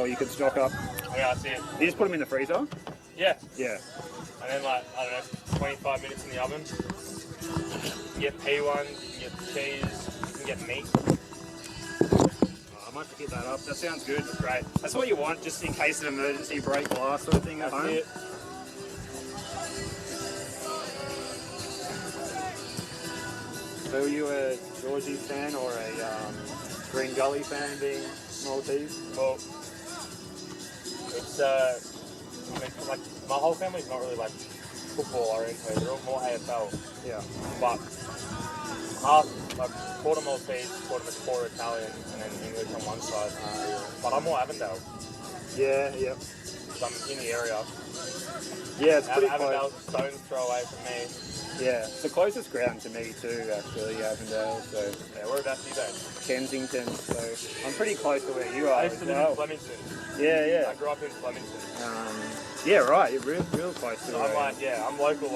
or you could stock up. Yeah, I see it. You just put them in the freezer? Yeah. Yeah. And then like, I don't know, 25 minutes in the oven. You get P1, you can get cheese, you can get meat. I might have to hit that up. That sounds good. Great. That's what you want, just in case of emergency break glass sort of thing at home. It. So are you a Georgie fan or a Green Gully fan being Maltese? Well, it's, I mean, like, my whole family's not really like football oriented, they're all more AFL. Yeah. But half, like, quarter Maltese, quarter Italian, and then English on one side. But I'm more Avondale. Yeah, yeah. Because I'm in the area. Yeah, it's pretty Avondale's close. a stone's throw away from me. Yeah, it's the closest ground to me too, actually, Avondale. So yeah, whereabouts are you based? Kensington, so I'm pretty close to where you are. I used to live in Flemington. Yeah, yeah. I grew up in Flemington. Yeah, right. You're real close to so where I'm like, yeah, I'm local.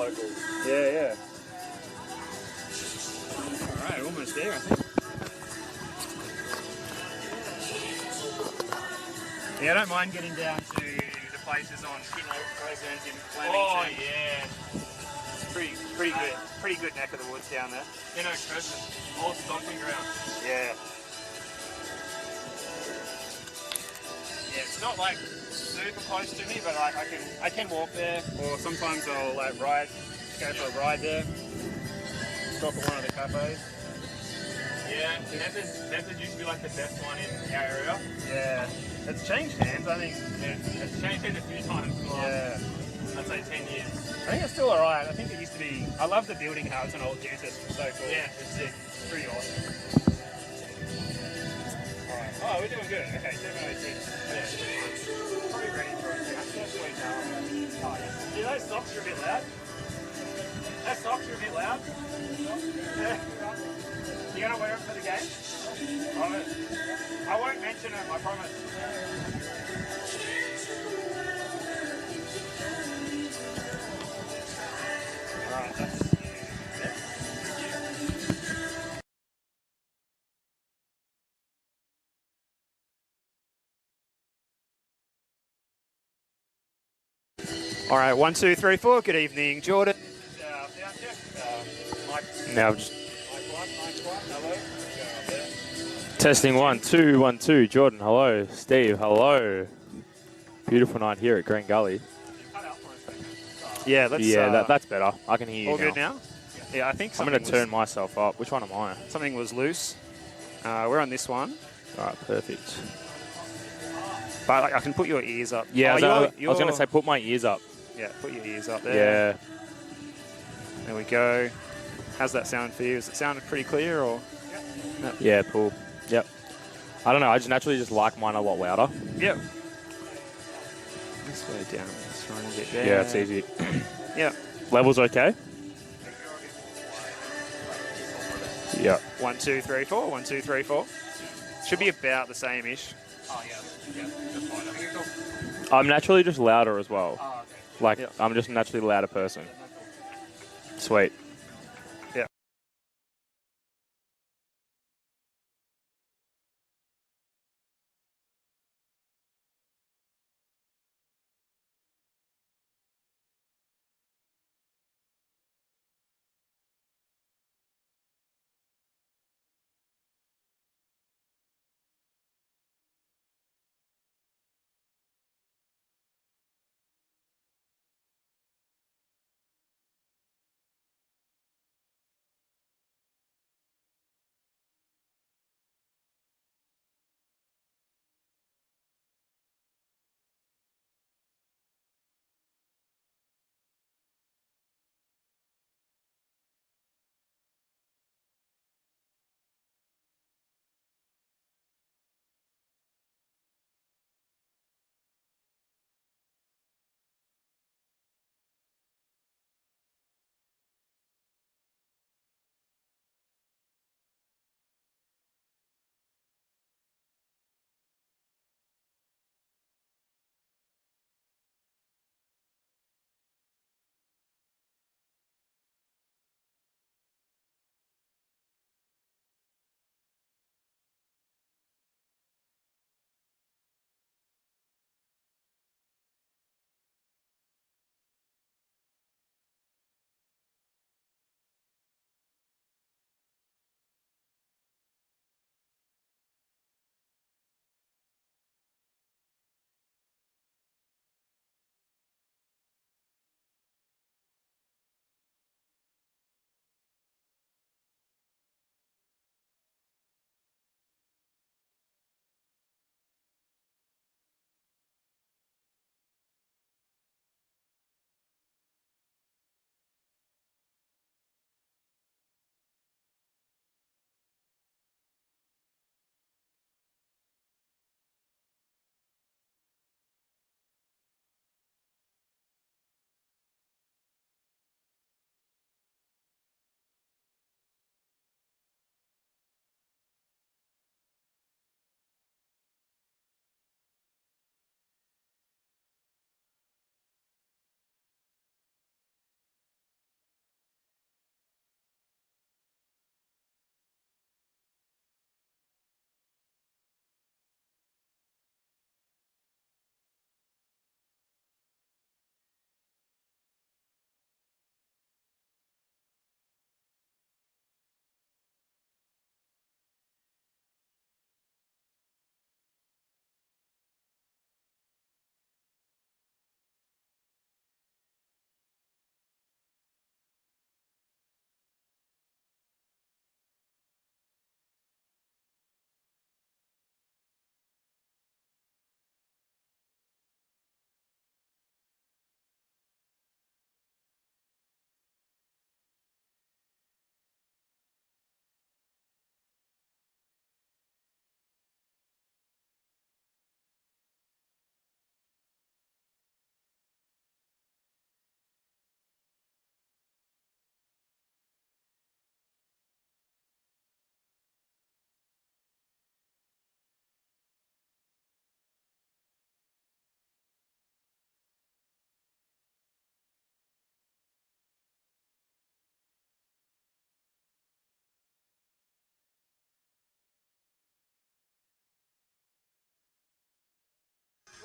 Yeah, yeah. All right, almost there, I think. Yeah, I don't mind getting down to the places on Pleasant in Flemington. Oh yeah. Pretty good neck of the woods down there. You know, Crescent, old stomping ground. Yeah. Yeah, it's not like super close to me, but like I can walk there, or sometimes I'll like go for a ride there. Stop at one of the cafes. Yeah, Memphis used to be like the best one in our area. Yeah. It's changed hands, I think. It's changed hands a few times in the last, I'd say 10 years. I think it's still alright. I think it used to be. I love the building how it's an old dentist. It's so cool. Yeah, it's sick. It's pretty awesome. Alright. Oh, we're doing good. Okay, 7:06. Yeah. Probably ready for it. Oh, yeah. See, those socks are a bit loud. Those socks are a bit loud. Yeah. You gonna wear them for the game? I won't mention them, I promise. Alright, that's it. Alright, 1, 2, 3, 4. Good evening, Jordan. Now just testing 1, 2, 1, 2. Jordan, hello. Steve, hello. Beautiful night here at Green Gully. Yeah, let's. Yeah, that's better. I can hear you all now. good now? Yeah, I think I'm going to turn myself up. Which one am I? Something was loose. We're on this one. All right, perfect. But like, I can put your ears up. Yeah, oh, I was going to say put my ears up. Yeah, put your ears up there. Yeah. There we go. How's that sound for you? Does it sound pretty clear or? Yep. Yeah, cool. Yep. I don't know. I just naturally like mine a lot louder. Yep. This way down. Let's try and get there. Yeah, it's easy. Yep. Levels okay? Yeah. 1, 2, 3, 4. 1, 2, 3, 4. Should be about the same-ish. Oh yeah. That's fine. I think it's I'm naturally just louder as well. Oh, okay. Like, Yep. I'm just a naturally louder person. Sweet.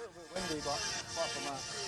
little bit windy, but apart from that.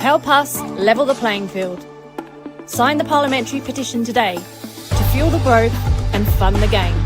Help us level the playing field. Sign the parliamentary petition today to fuel the growth and fund the game.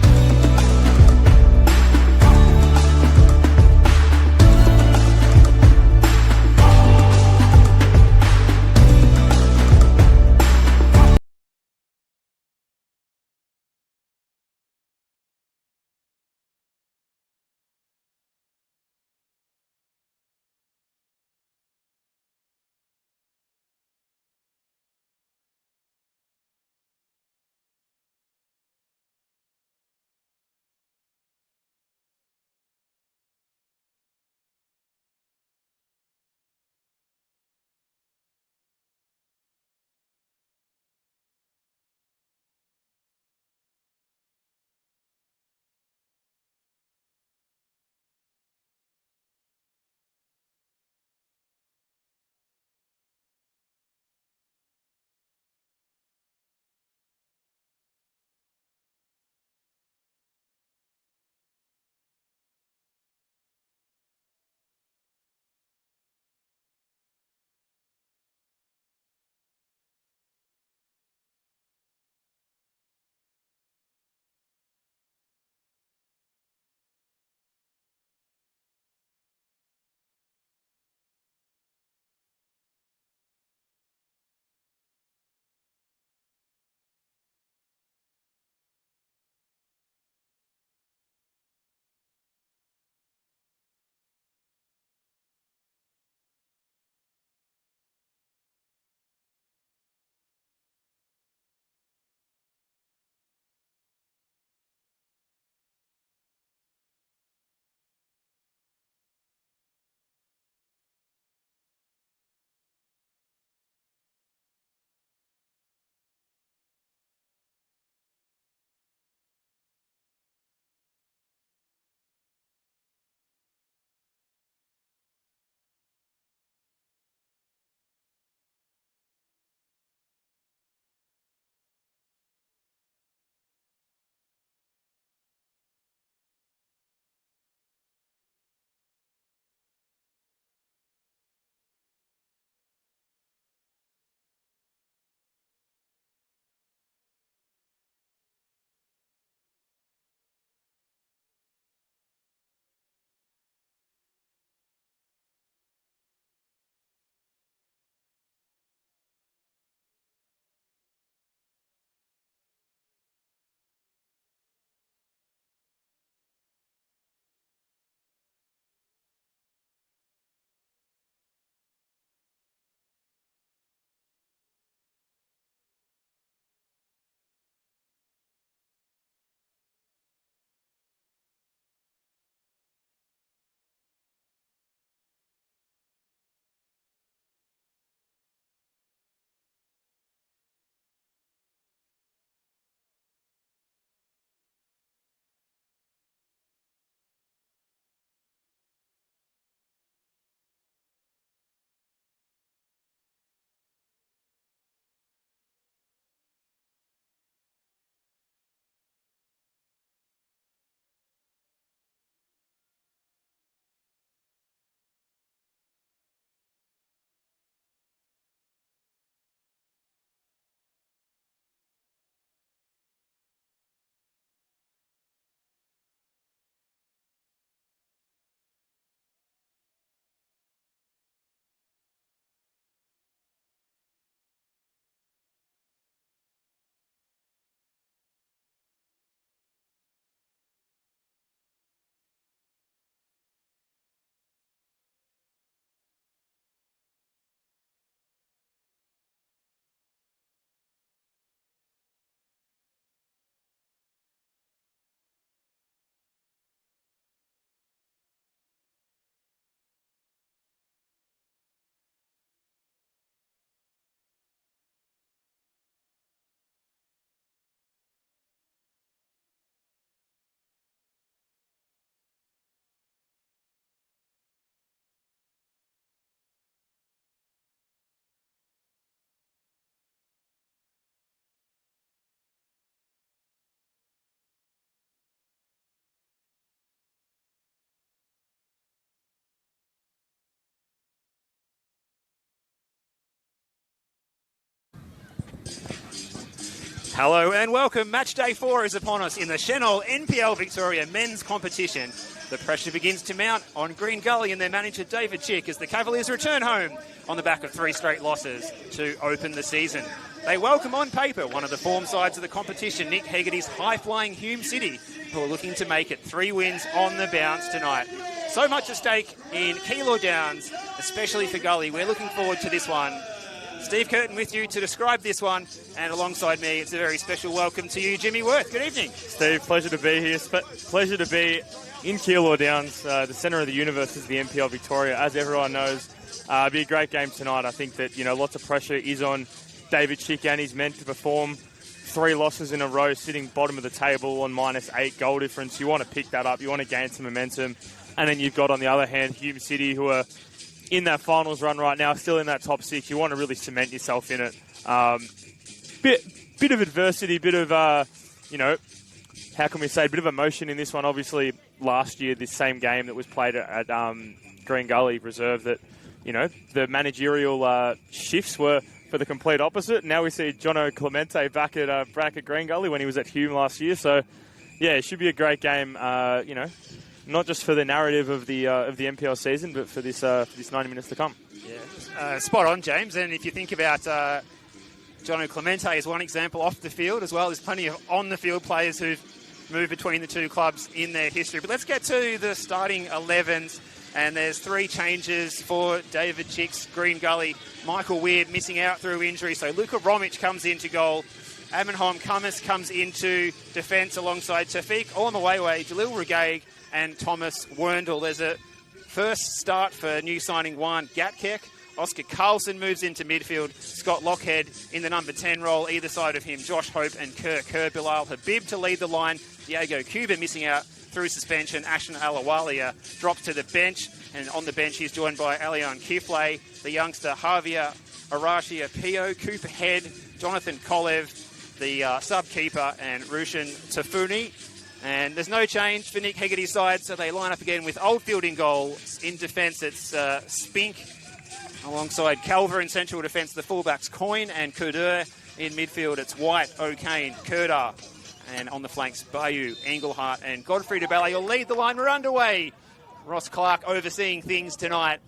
Hello and welcome. Match day 4 is upon us in the Senol NPL Victoria men's competition. The pressure begins to mount on Green Gully and their manager David Chick as the Cavaliers return home on the back of 3 straight losses to open the season. They welcome on paper one of the form sides of the competition, Nick Hegarty's high-flying Hume City, who are looking to make it 3 wins on the bounce tonight. So much at stake in Keilor Downs, especially for Gully. We're looking forward to this one. Steve Curtin with you to describe this one, and alongside me, it's a very special welcome to you, Jimmy Worth. Good evening. Steve, pleasure to be here. Pleasure to be in Keilor Downs. The centre of the universe is the NPL Victoria, as everyone knows. It'll be a great game tonight. I think that, lots of pressure is on David Chick and his men to perform. 3 losses in a row, sitting bottom of the table on -8 goal difference. You want to pick that up. You want to gain some momentum. And then you've got, on the other hand, Hume City, who are in that finals run right now, still in that top 6. You want to really cement yourself in it. Bit of adversity, bit of, how can we say, a bit of emotion in this one. Obviously, last year, this same game that was played at Green Gully Reserve, that, the managerial shifts were for the complete opposite. Now we see Jono Clemente back at Green Gully when he was at Hume last year. So, yeah, it should be a great game, not just for the narrative of the NPL season, but for this 90 minutes to come. Yeah, spot on, James. And if you think about Jono Clemente as one example off the field as well, there's plenty of on-the-field players who've moved between the 2 clubs in their history. But let's get to the starting 11s. And there's 3 changes for David Chick's Green Gully. Michael Weir missing out through injury, so Luka Romic comes into goal. Amenholm Cummins comes into defence alongside Tafiq Olamawewe, Jalil Regaig and Thomas Werndl. There's a first start for new signing Juan Gatkek. Oscar Carlson moves into midfield. Scott Lockhead in the number 10 role, either side of him. Josh Hope and Kirk Kerr. Bilal Habib to lead the line. Diego Cuba missing out through suspension. Ashton Alawalia drops to the bench, and on the bench he's joined by Alion Kifle, the youngster Javier Arashia Pio, Cooper Head, Jonathan Kolev, the sub-keeper, and Rushan Tafuni. And there's no change for Nick Hegarty's side, so they line up again with Oldfield in goal. In defence, it's Spink alongside Calver. In central defence, the fullbacks Coyne and Kudur. In midfield, it's White, O'Kane, Kurdar. And on the flanks, Bayou, Engelhart and Godfrey DeBella. You'll lead the line. We're underway. Ross Clark overseeing things tonight.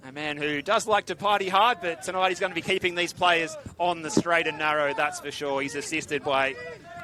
A man who does like to party hard, but tonight he's going to be keeping these players on the straight and narrow, that's for sure. He's assisted by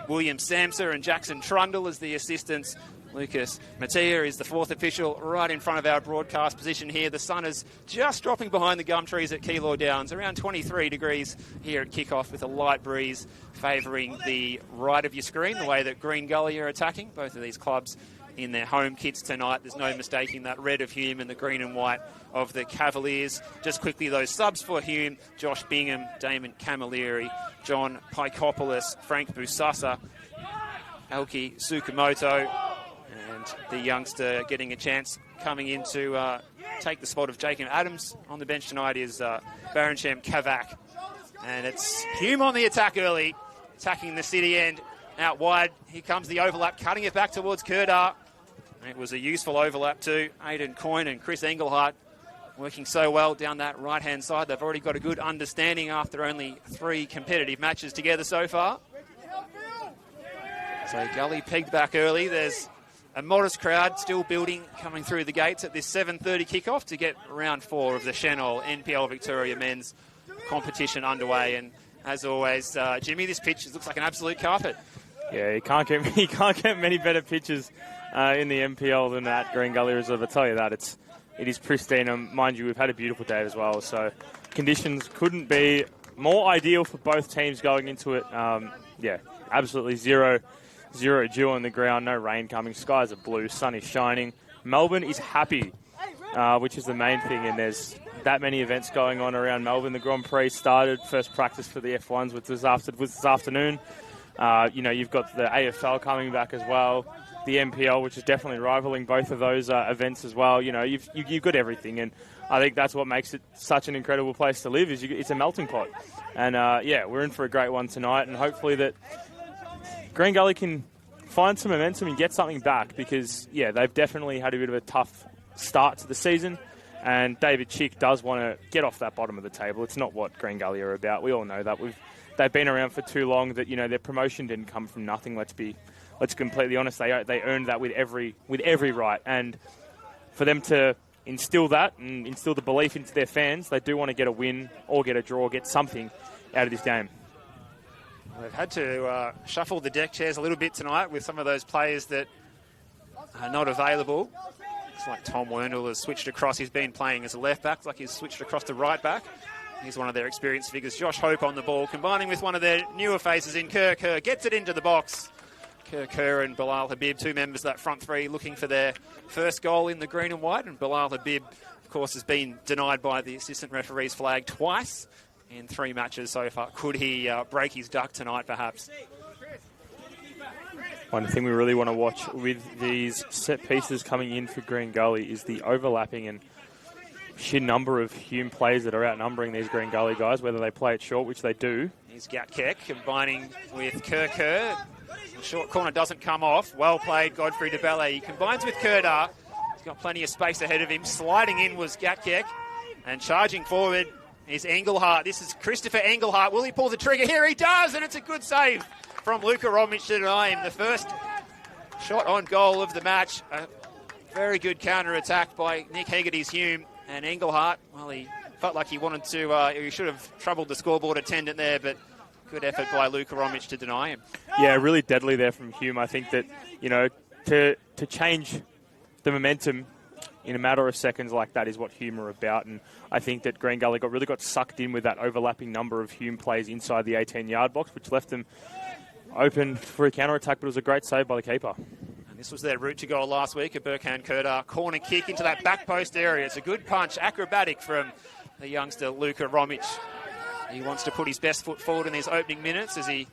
William Samser and Jackson Trundle as the assistants. Lucas Mattia is the 4th official right in front of our broadcast position here. The sun is just dropping behind the gum trees at Keilor Downs, around 23 degrees here at kickoff, with a light breeze favouring the right of your screen, the way that Green Gully are attacking. Both of these clubs in their home kits tonight. There's no mistaking that red of Hume and the green and white of the Cavaliers. Just quickly, those subs for Hume: Josh Bingham, Damon Camilleri, John Paikopoulos, Frank Busasa, Elki Tsukamoto, and the youngster getting a chance coming in to take the spot of Jacob Adams on the bench tonight is Barancham Kavak. And it's Hume on the attack early, attacking the city end. Out wide, here comes the overlap, cutting it back towards Kurdar. It was a useful overlap too. Aidan Coyne and Chris Engelhart working so well down that right-hand side. They've already got a good understanding after only 3 competitive matches together so far. So Gully pegged back early. There's a modest crowd still building, coming through the gates at this 7:30 kickoff to get round 4 of the Senol NPL Victoria men's competition underway. And as always, Jimmy, this pitch looks like an absolute carpet. Yeah, you can't get many better pitches in the NPL than at Green Gully Reserve. I tell you that, it is pristine. And mind you, we've had a beautiful day as well, so conditions couldn't be more ideal for both teams going into it. Yeah, absolutely zero dew on the ground, no rain coming, skies are blue, sun is shining. Melbourne is happy, which is the main thing, and there's that many events going on around Melbourne. The Grand Prix started, first practice for the F1s was this afternoon. You've got the AFL coming back as well, the NPL, which is definitely rivaling both of those events as well. You've got everything, and I think that's what makes it such an incredible place to live. It's a melting pot, and we're in for a great one tonight, and hopefully that Green Gully can find some momentum and get something back, because they've definitely had a bit of a tough start to the season, And David Chick does want to get off that bottom of the table. It's not what Green Gully are about. We all know that. They've been around for too long. That their promotion didn't come from nothing. Let's be completely honest. They earned that with every right. And for them to instill that and instill the belief into their fans, they do want to get a win or get a draw, get something out of this game. They've had to shuffle the deck chairs a little bit tonight with some of those players that are not available. Looks like Tom Wernell has switched across. He's been playing as a left back. It's like he's switched across to right back. He's one of their experienced figures. Josh Hope on the ball, combining with one of their newer faces in Kerr. Gets it into the box. Kerr and Bilal Habib, two members of that front three, looking for their first goal in the green and white. And Bilal Habib, of course, has been denied by the assistant referee's flag twice in 3 matches so far. Could he break his duck tonight, perhaps? One thing we really want to watch with these set pieces coming in for Green Gully is the overlapping and sheer number of Hume players that are outnumbering these Green Gully guys, whether they play it short, which they do. Here's Gatkek combining with Kerr. The short corner doesn't come off. Well played, Godfrey DeBelle. He combines with Kerdar. He's got plenty of space ahead of him. Sliding in was Gatkek. And charging forward is Engelhardt. This is Christopher Engelhardt. Will he pull the trigger? Here he does, and it's a good save from Luka Romic to deny him the first shot on goal of the match. A very good counter-attack by Nick Hegarty's Hume. And Engelhardt, well, he felt like he wanted to, he should have troubled the scoreboard attendant there, but good effort by Luka Romic to deny him. Yeah, really deadly there from Hume. I think that, to change the momentum in a matter of seconds like that is what Hume are about. And I think that Green Gully really got sucked in with that overlapping number of Hume plays inside the 18-yard box, which left them open for a counter-attack, but it was a great save by the keeper. And this was their route to goal last week, a Burkhan Kerdar corner kick into that back post area. It's a good punch, acrobatic from the youngster Luka Romic. He wants to put his best foot forward in these opening minutes as he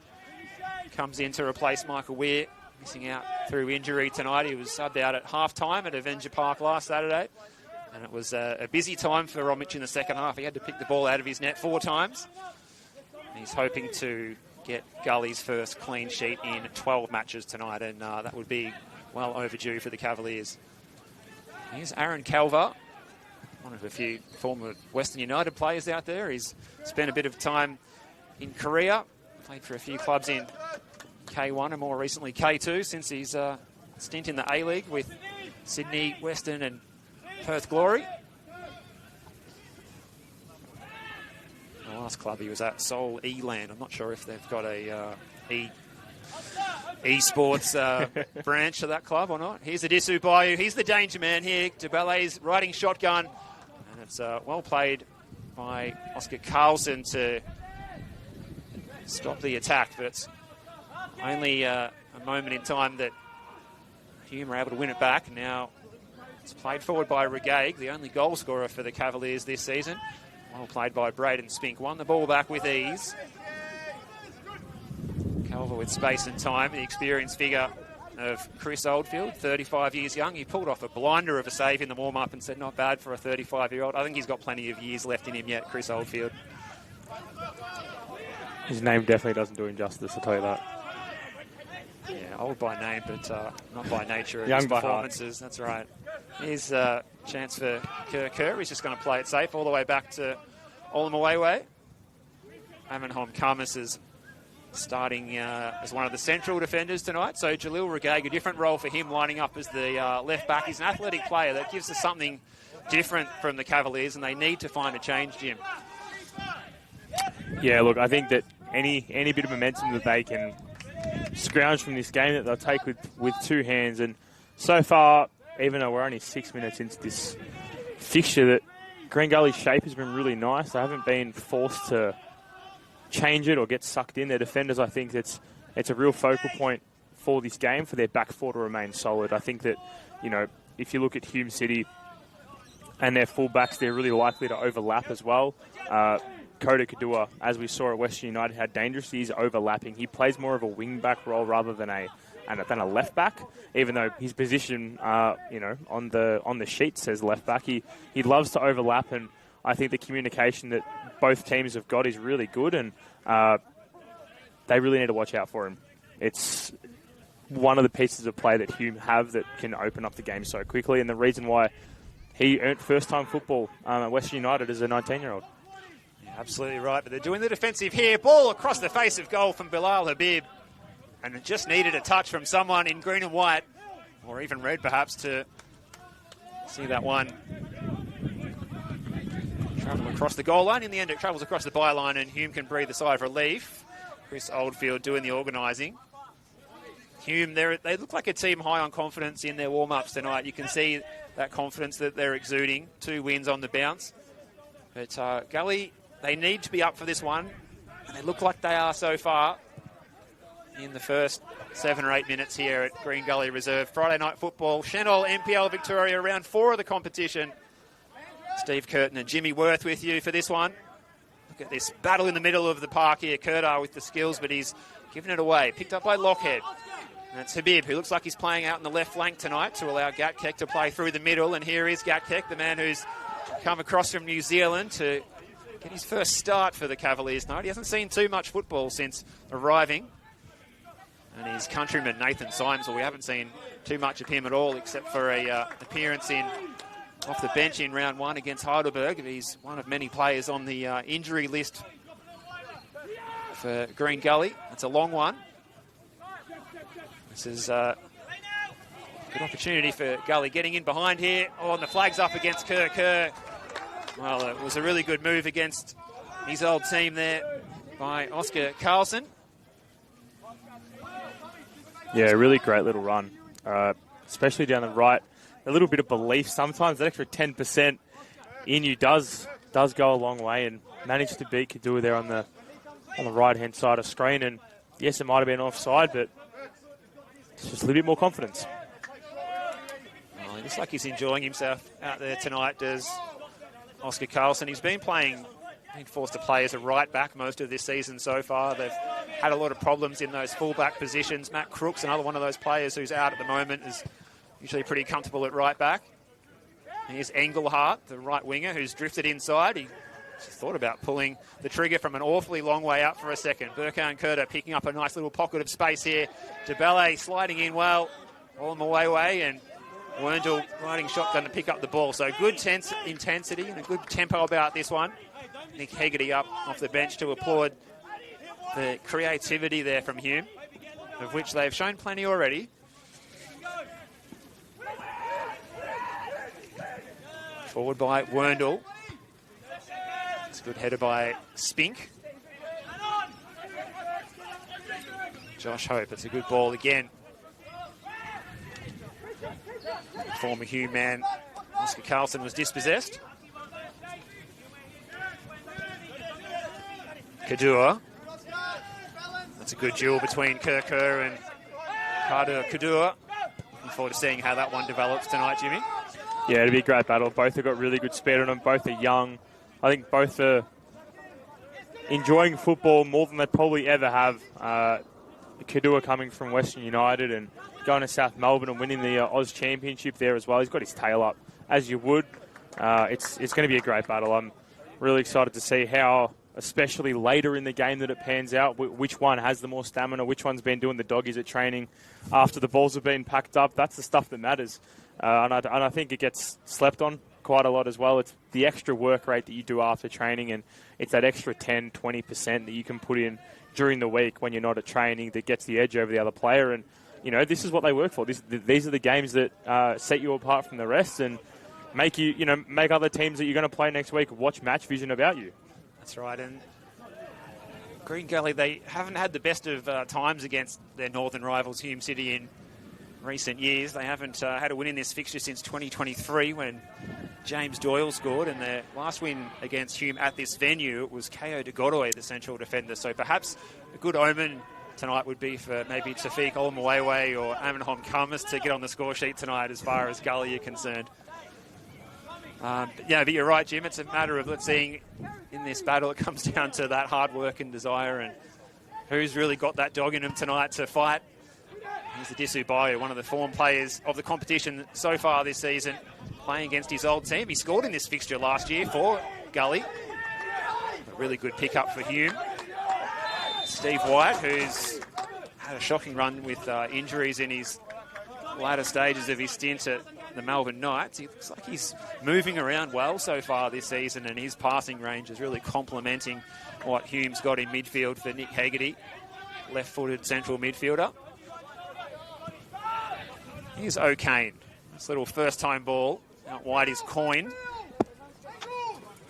comes in to replace Michael Weir, missing out through injury tonight. He was subbed out at half-time at Avenger Park last Saturday. And it was a busy time for Romic in the second half. He had to pick the ball out of his net 4 times. He's hoping to get Gully's first clean sheet in 12 matches tonight, and that would be well overdue for the Cavaliers. Here's Aaron Calver, one of a few former Western United players out there. He's spent a bit of time in Korea, played for a few clubs in K1 and more recently K2 since his stint in the A-League with Sydney, Western and Perth Glory. The last club he was at, Seoul Eland. I'm not sure if they've got a esports branch to that club or not. Here's Adisu Bayou. He's the danger man here. DeBelle's riding shotgun. And it's well played by Oscar Carlson to stop the attack. But it's only a moment in time that Hume are able to win it back. Now it's played forward by Regaig, the only goal scorer for the Cavaliers this season. Well played by Braden Spink. Won the ball back with ease. Calver with space and time. The experienced figure of Chris Oldfield, 35 years young. He pulled off a blinder of a save in the warm-up and said, not bad for a 35-year-old. I think he's got plenty of years left in him yet, Chris Oldfield. His name definitely doesn't do him justice, I'll tell you that. Yeah, old by name, but not by nature of Young his by performances. Heart. That's right. Here's a chance for Kerr. He's just going to play it safe all the way back to Olamawewe. Amenhom Kamas is starting as one of the central defenders tonight. So Jalil Regaig, a different role for him, lining up as the left back. He's an athletic player that gives us something different from the Cavaliers, and they need to find a change, Jim. Yeah, look, I think that any bit of momentum that they can scrounge from this game that they'll take with 2 hands. And so far, even though we're only 6 minutes into this fixture, that Green Gully's shape has been really nice. They haven't been forced to change it or get sucked in. Their defenders, I think it's a real focal point for this game, for their back four to remain solid. I think that, if you look at Hume City and their fullbacks, they're really likely to overlap as well. Kota Kadua, as we saw at Western United, how dangerous he is overlapping. He plays more of a wing-back role rather than a left-back, even though his position, on the sheet says left-back. He loves to overlap, and I think the communication that both teams have got is really good, and they really need to watch out for him. It's one of the pieces of play that Hume have that can open up the game so quickly, and the reason why he earned first-time football at Western United as a 19-year-old. Yeah, absolutely right, but they're doing the defensive here. Ball across the face of goal from Bilal Habib. And it just needed a touch from someone in green and white, or even red perhaps, to see that one travel across the goal line. In the end, it travels across the byline, and Hume can breathe a sigh of relief. Chris Oldfield doing the organising. Hume, they look like a team high on confidence in their warm-ups tonight. You can see that confidence that they're exuding. 2 wins on the bounce. But Gully, they need to be up for this one, and they look like they are so far in the first 7 or 8 minutes here at Green Gully Reserve. Friday night football, Senol NPL Victoria, round 4 of the competition. Steve Curtin and Jimmy Worth with you for this one. Look at this battle in the middle of the park here. Kurtar with the skills, but he's given it away. Picked up by Lockhead. And it's Habib, who looks like he's playing out in the left flank tonight to allow Gatkek to play through the middle. And here is Gatkek, the man who's come across from New Zealand to get his first start for the Cavaliers tonight. He hasn't seen too much football since arriving. And his countryman, Nathan Symes, well, we haven't seen too much of him at all, except for a appearance off the bench in round 1 against Heidelberg. He's one of many players on the injury list for Green Gully. It's a long one. This is a good opportunity for Gully getting in behind here. Oh, and the flag's up against Kerr. Well, it was a really good move against his old team there by Oscar Carlson. Yeah, really great little run, especially down the right. A little bit of belief sometimes. That extra 10% in you does go a long way, and managed to beat Kadua there on the right-hand side of screen. And yes, it might have been offside, but it's just a little bit more confidence. Well, he looks like he's enjoying himself out there tonight, does Oscar Carlson. He's been forced to play as a right back most of this season so far. They've had a lot of problems in those full-back positions. Matt Crook's another one of those players who's out at the moment, is usually pretty comfortable at right back. Here's Engelhardt, the right winger, who's drifted inside. He just thought about pulling the trigger from an awfully long way out for a second. Burkhard Kurta picking up a nice little pocket of space here. DeBelle sliding in well on the way, and Werndl riding shotgun to pick up the ball. So good intensity and a good tempo about this one. Nick Hegarty up off the bench to applaud the creativity there from Hume, of which they've shown plenty already. Forward by Werndl. It's a good header by Spink. Josh Hope, it's a good ball again. Former Hume man, Oscar Carlson, was dispossessed. Kadua. That's a good duel between Kerr and Kadua. Looking forward to seeing how that one develops tonight, Jimmy. Yeah, it'll be a great battle. Both have got really good speed on them. Both are young. I think both are enjoying football more than they probably ever have. Kadua coming from Western United and going to South Melbourne and winning the Oz Championship there as well. He's got his tail up, as you would. It's going to be a great battle. I'm really excited to see how, especially later in the game, that it pans out, which one has the more stamina, which one's been doing the doggies at training after the balls have been packed up. That's the stuff that matters. And I think it gets slept on quite a lot as well. It's the extra work rate that you do after training, and it's that extra 10, 20% that you can put in during the week when you're not at training that gets the edge over the other player. And, you know, this is what they work for. These are the games that set you apart from the rest and make make other teams that you're going to play next week watch match vision about you. That's right. And Green Gully, they haven't had the best of times against their northern rivals, Hume City, in recent years. They haven't had a win in this fixture since 2023 when James Doyle scored, and their last win against Hume at this venue, it was Ko de Godoy, the central defender. So perhaps a good omen tonight would be for maybe Tafiq Olmawewe or Amenhom Kamas to get on the score sheet tonight as far as Gully are concerned. But you're right, Jim. It's a matter of, let's see, in this battle, it comes down to that hard work and desire and who's really got that dog in them tonight to fight. Here's the Disu Bayo, one of the form players of the competition so far this season, playing against his old team. He scored in this fixture last year for Gully. A really good pickup for Hume. Steve White, who's had a shocking run with injuries in his latter stages of his stint at the Melbourne Knights. He looks like he's moving around well so far this season, and his passing range is really complementing what Hume's got in midfield for Nick Haggerty, left-footed central midfielder. Here's O'Kane. This little first-time ball out wide is Coyne,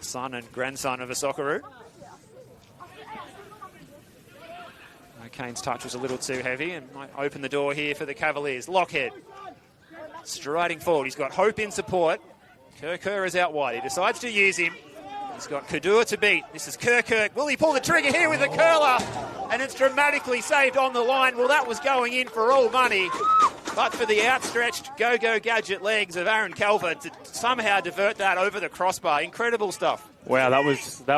son and grandson of a Socceroo. O'Kane's touch was a little too heavy and might open the door here for the Cavaliers. Lockhead striding forward. He's got Hope in support. Kerr is out wide. He decides to use him. He's got Kadua to beat. This is Kirk. Will he pull the trigger here with a curler? And it's dramatically saved on the line. Well, that was going in for all money. But for the outstretched go-go gadget legs of Aaron Calvert to somehow divert that over the crossbar. Incredible stuff. Wow, that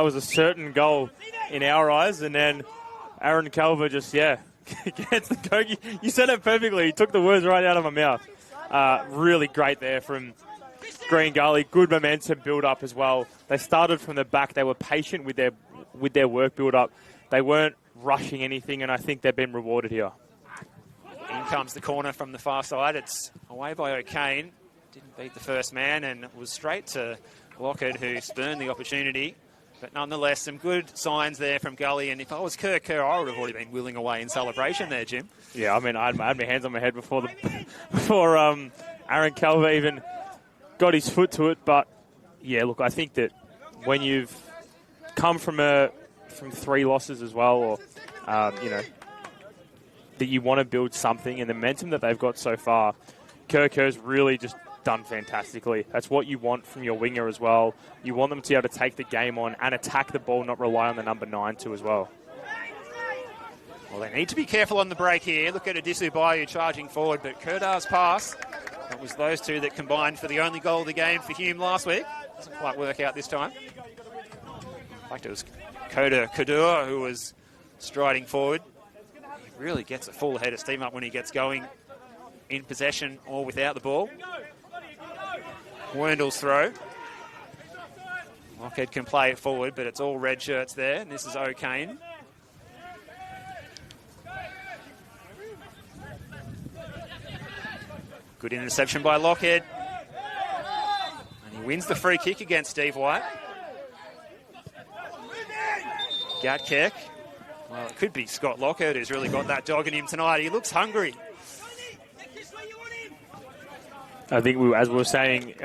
was a certain goal in our eyes. And then Aaron Calvert just, gets the go. You said it perfectly. He took the words right out of my mouth. Really great there from Green Gully. Good momentum build up as well. They started from the back. They were patient with their work build up. They weren't rushing anything, and I think they've been rewarded here. In comes the corner from the far side. It's away by O'Kane. Didn't beat the first man, and it was straight to Lockett, who spurned the opportunity. But nonetheless, some good signs there from Gully. And if I was Kerr, I would have already been wheeling away in celebration there, Jim. Yeah, I mean, I had my hands on my head before Aaron Calvert even got his foot to it. But yeah, look, I think that when you've come from 3 losses as well, or that you want to build something, and the momentum that they've got so far, Kerr's really just done fantastically. That's what you want from your winger as well. You want them to be able to take the game on and attack the ball, not rely on the number 9 too as well. Well, they need to be careful on the break here. Look at Adisu Bayu charging forward, but Kurdar's pass, that was those two that combined for the only goal of the game for Hume last week. Doesn't quite work out this time. In fact, it was Kadua who was striding forward. He really gets a full head of steam up when he gets going in possession or without the ball. Werndl's throw. Lockhead can play it forward, but it's all red shirts there, and this is O'Kane. Good interception by Lockhead. And he wins the free kick against Steve White. Gatkek. Well, it could be Scott Lockhead who's really got that dog in him tonight. He looks hungry. I think, as we were saying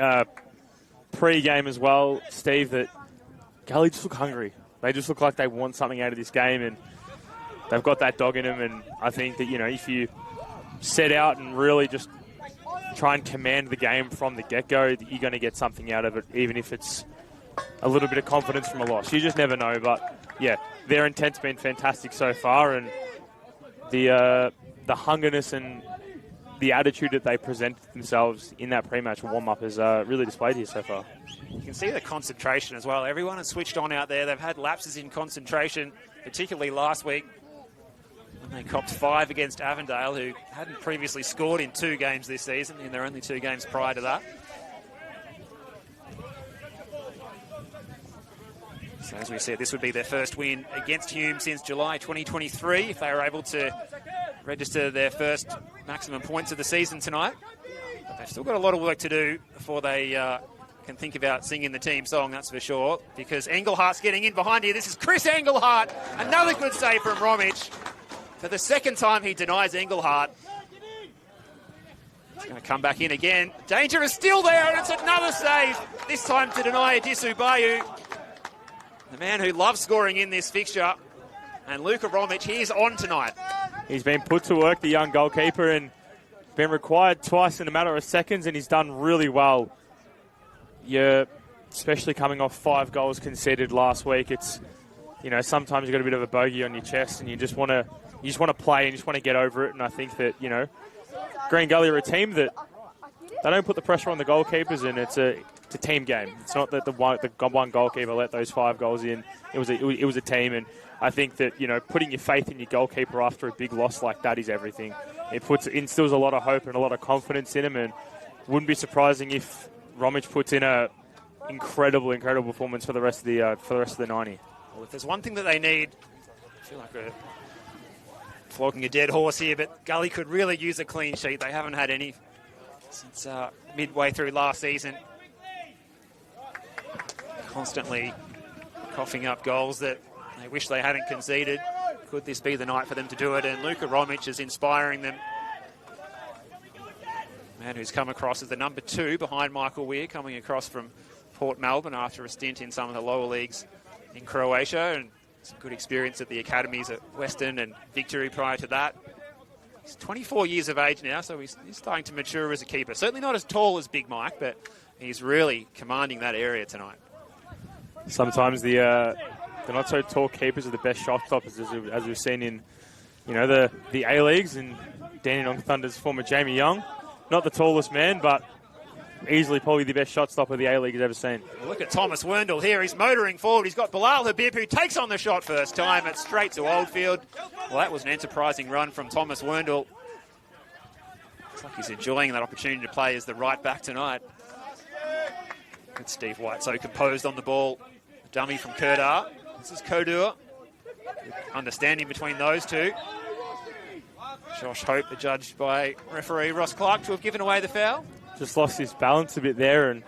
pre-game as well, Steve, that Gully just look hungry. They just look like they want something out of this game, and they've got that dog in them. And I think that, if you set out and really just try and command the game from the get-go, you're going to get something out of it, even if it's a little bit of confidence from a loss. You just never know. But, yeah, their intent's been fantastic so far, and the hungerness and the attitude that they present themselves in that pre-match warm-up is really displayed here so far. You can see the concentration as well. Everyone has switched on out there. They've had lapses in concentration, particularly last week when they copped 5 against Avondale, who hadn't previously scored in 2 games this season, in their only 2 games prior to that. So as we said, this would be their first win against Hume since July 2023, if they were able to register their first maximum points of the season tonight. But they've still got a lot of work to do before they can think about singing the team song, that's for sure, because Englehart's getting in behind here. This is Chris Engelhart. Another good save from Romich. For the second time, he denies Engelhart. He's going to come back in again. Danger is still there, and it's another save. This time to deny Adisu Bayu, the man who loves scoring in this fixture. And Luka Romich, he's on tonight. He's been put to work, the young goalkeeper, and been required twice in a matter of seconds, and he's done really well. Yeah, especially coming off 5 goals conceded last week. It's, sometimes you've got a bit of a bogey on your chest, and you just want to play and you just want to get over it. And I think that, Green Gully are a team that they don't put the pressure on the goalkeepers, and it's a team game. It's not that the one goalkeeper let those 5 goals in. It was a team, and I think that, putting your faith in your goalkeeper after a big loss like that is everything. It instills a lot of hope and a lot of confidence in him, and wouldn't be surprising if Romich puts in a incredible performance for the rest of the 90. Well, if there's one thing that they need, I feel like we're flogging a dead horse here, but Gully could really use a clean sheet. They haven't had any since midway through last season. Constantly coughing up goals that they wish they hadn't conceded. Could this be the night for them to do it? And Luka Romic is inspiring them. Man who's come across as the number 2 behind Michael Weir, coming across from Port Melbourne after a stint in some of the lower leagues in Croatia, and some good experience at the academies at Western and Victory prior to that. He's 24 years of age now, so he's starting to mature as a keeper. Certainly not as tall as Big Mike, but he's really commanding that area tonight. Sometimes the not so tall keepers are the best shot stoppers, as we've seen in, the A leagues, and Dandenong Thunder's former Jamie Young. Not the tallest man, but easily probably the best shot stopper the A League has ever seen. Look at Thomas Werndl here. He's motoring forward. He's got Bilal Habib, who takes on the shot first time. It's straight to Oldfield. Well, that was an enterprising run from Thomas Werndl. Looks like he's enjoying that opportunity to play as the right back tonight. Good Steve White, so composed on the ball. Dummy from Kerdar. This is Kodur. Good understanding between those two. Josh Hope, adjudged by referee Ross Clark, to have given away the foul. Just lost his balance a bit there and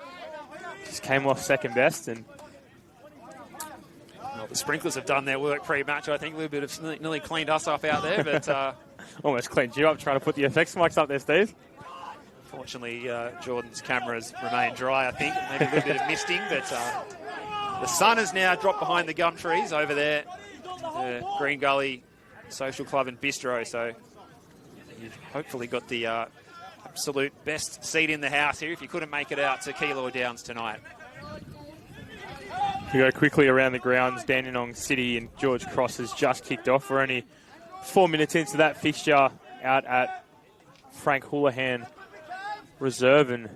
just came off second best. And well, the Sprinklers have done their work pre-match. I think a little bit of nearly cleaned us up out there, but almost cleaned you up trying to put the effects mics up there, Steve. Fortunately, Jordan's cameras remain dry, I think. Maybe a little bit of misting, but the sun has now dropped behind the gum trees over there, the Green Gully Social Club and Bistro. So you've hopefully got the absolute best seat in the house here if you couldn't make it out to Keilor Downs tonight. We go quickly around the grounds. Dandenong City and George Cross has just kicked off. We're only 4 minutes into that fixture out at Frank Houlihan Reserve, and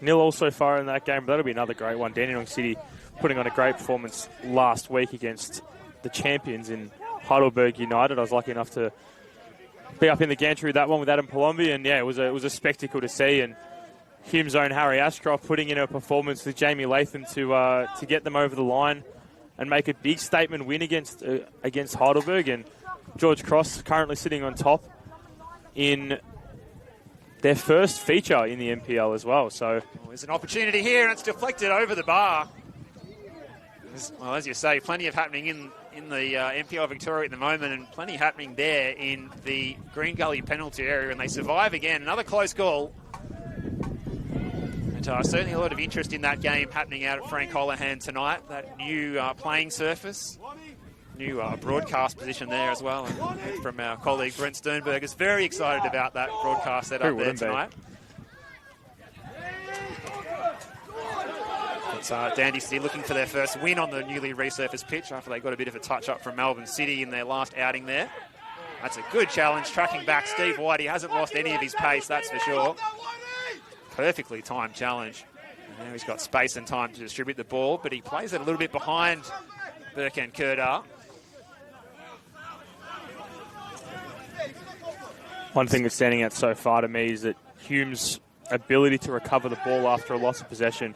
0-0 so far in that game, but that'll be another great one. Dandenong City putting on a great performance last week against the champions in Heidelberg United. I was lucky enough to be up in the gantry with that one with Adam Palombi, and yeah, it was a spectacle to see. And Hume's own Harry Ashcroft putting in a performance with Jamie Latham to get them over the line and make a big statement win against Heidelberg. And George Cross currently sitting on top in their first feature in the NPL as well. So there's an opportunity here, and it's deflected over the bar. Well, as you say, plenty of happening in the NPL Victoria at the moment, and plenty happening there in the Green Gully penalty area, and they survive again. Another close goal. And certainly a lot of interest in that game happening out at Frank Houlihan tonight. That new playing surface, new broadcast position there as well. And from our colleague Brent Sternberg is very excited about that broadcast setup there tonight. It's Dandy City looking for their first win on the newly resurfaced pitch after they got a bit of a touch-up from Melbourne City in their last outing there. That's a good challenge, tracking back Steve White. He hasn't lost any of his pace, that's for sure. Perfectly timed challenge. And now he's got space and time to distribute the ball, but he plays it a little bit behind Burkhan Kerdar. One thing that's standing out so far to me is that Hume's ability to recover the ball after a loss of possession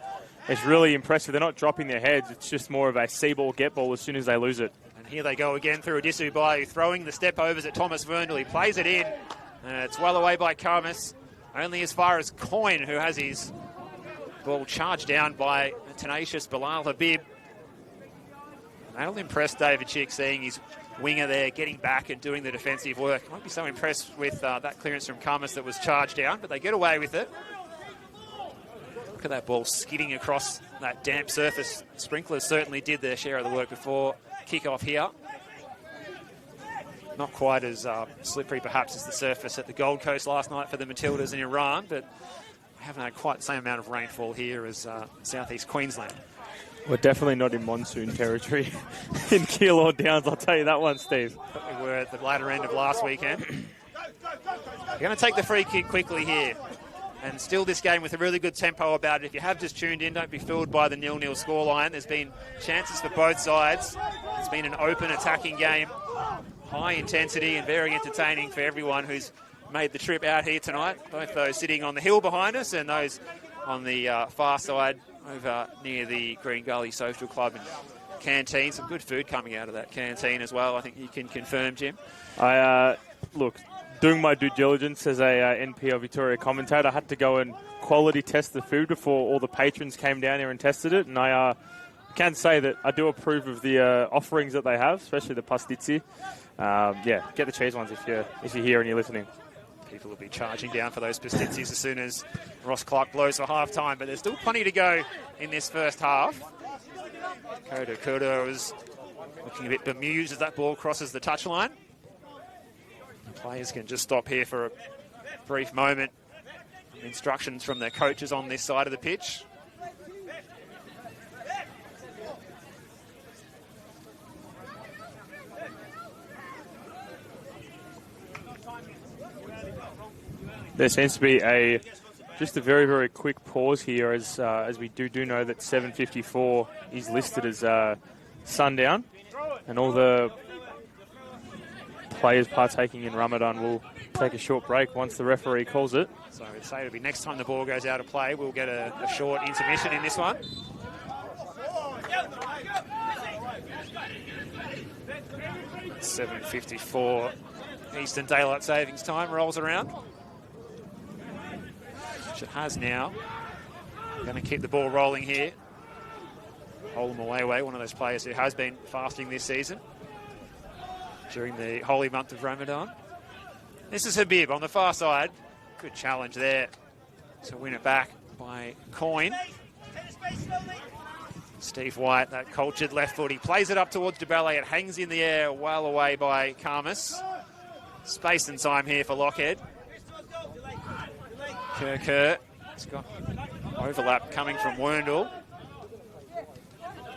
is really impressive. They're not dropping their heads. It's just more of a see ball, get ball as soon as they lose it. And here they go again through Adisu Bayu, throwing the step overs at Thomas Werndl. He plays it in. It's well away by Karmas. Only as far as Coyne, who has his ball charged down by a tenacious Bilal Habib. That'll impress David Chick, seeing his winger there getting back and doing the defensive work. I won't be so impressed with that clearance from Karmas that was charged down, but they get away with it. Look at that ball skidding across that damp surface. Sprinklers certainly did their share of the work before kickoff here. Not quite as slippery perhaps as the surface at the Gold Coast last night for the Matildas in Iran, but we haven't had quite the same amount of rainfall here as southeast Queensland. We're definitely not in monsoon territory in Keilor Downs, I'll tell you that one, Steve. But we were at the latter end of last weekend. We're going to take the free kick quickly here. And still this game with a really good tempo about it. If you have just tuned in, don't be fooled by the 0-0 scoreline. There's been chances for both sides. It's been an open attacking game. High intensity and very entertaining for everyone who's made the trip out here tonight. Both those sitting on the hill behind us and those on the far side over near the Green Gully Social Club and canteen. Some good food coming out of that canteen as well, I think you can confirm, Jim. Look, doing my due diligence as a NPL Victoria commentator, I had to go and quality test the food before all the patrons came down here and tested it. And I can say that I do approve of the offerings that they have, especially the pastizzi. Yeah, get the cheese ones if you're here and you're listening. People will be charging down for those pastizzis as soon as Ross Clark blows for half-time, but there's still plenty to go in this first half. Koda was looking a bit bemused as that ball crosses the touchline. The players can just stop here for a brief moment. Instructions from their coaches on this side of the pitch. There seems to be just a very, very quick pause here as we do know that 7:54 is listed as sundown, and all the players partaking in Ramadan will take a short break once the referee calls it. So I'd say it'll be next time the ball goes out of play, we'll get a short intermission in this one. It's 7:54 Eastern Daylight Savings Time rolls around. Which it has now. Going to keep the ball rolling here. Hume City, one of those players who has been fasting this season during the holy month of Ramadan. This is Habib on the far side. Good challenge there to win it back by Coyne. Steve White, that cultured left foot, he plays it up towards DeBalle. It hangs in the air well away by Karmas. Space and time here for Lockhead. Kerr. It's got overlap coming from Werndl.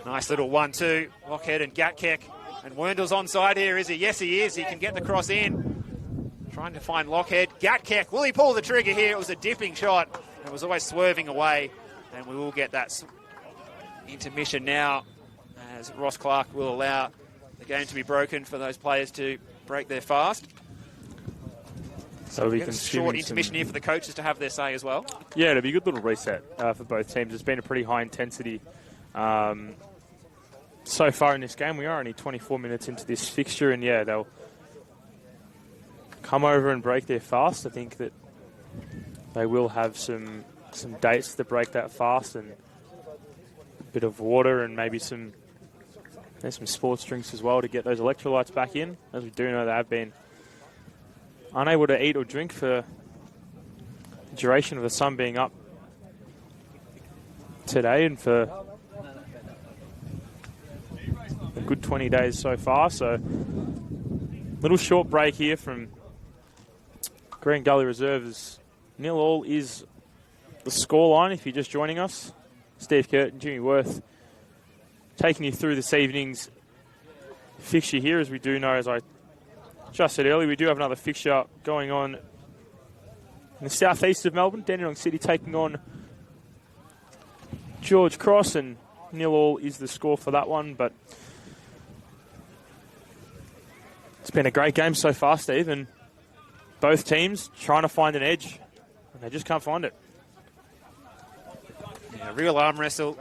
Nice little 1-2. Lockhead and Gatkek. And Werndl's onside here, is he? Yes, he is. He can get the cross in. Trying to find Lockhead. Gatkek, will he pull the trigger here? It was a dipping shot. It was always swerving away. And we will get that intermission now as Ross Clark will allow the game to be broken for those players to break their fast. So we can short intermission here for the coaches to have their say as well. Yeah, it'll be a good little reset for both teams. It's been a pretty high intensity so far in this game. We are only 24 minutes into this fixture, and yeah, they'll come over and break their fast. I think that they will have some dates to break that fast, and a bit of water, and maybe some sports drinks as well to get those electrolytes back in. As we do know, they have been unable to eat or drink for the duration of the sun being up today and for a good 20 days so far. So little short break here from Green Gully Reserves. 0-0 is the scoreline if you're just joining us. Steve Kurt and Jimmy Worth taking you through this evening's fixture here. As we do know, as I just said earlier, we do have another fixture going on in the southeast of Melbourne. Dandenong City taking on George Cross, and 0-0 is the score for that one. But it's been a great game so far, Steve, and both teams trying to find an edge, and they just can't find it. Yeah, real arm wrestle.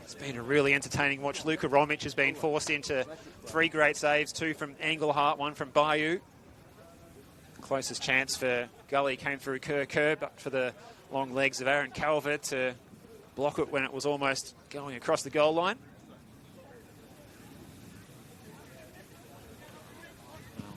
It's been a really entertaining watch. Luka Romic has been forced into 3 great saves, 2 from Engelhart, 1 from Bayou. Closest chance for Gully came through Kerr, but for the long legs of Aaron Calvert to block it when it was almost going across the goal line.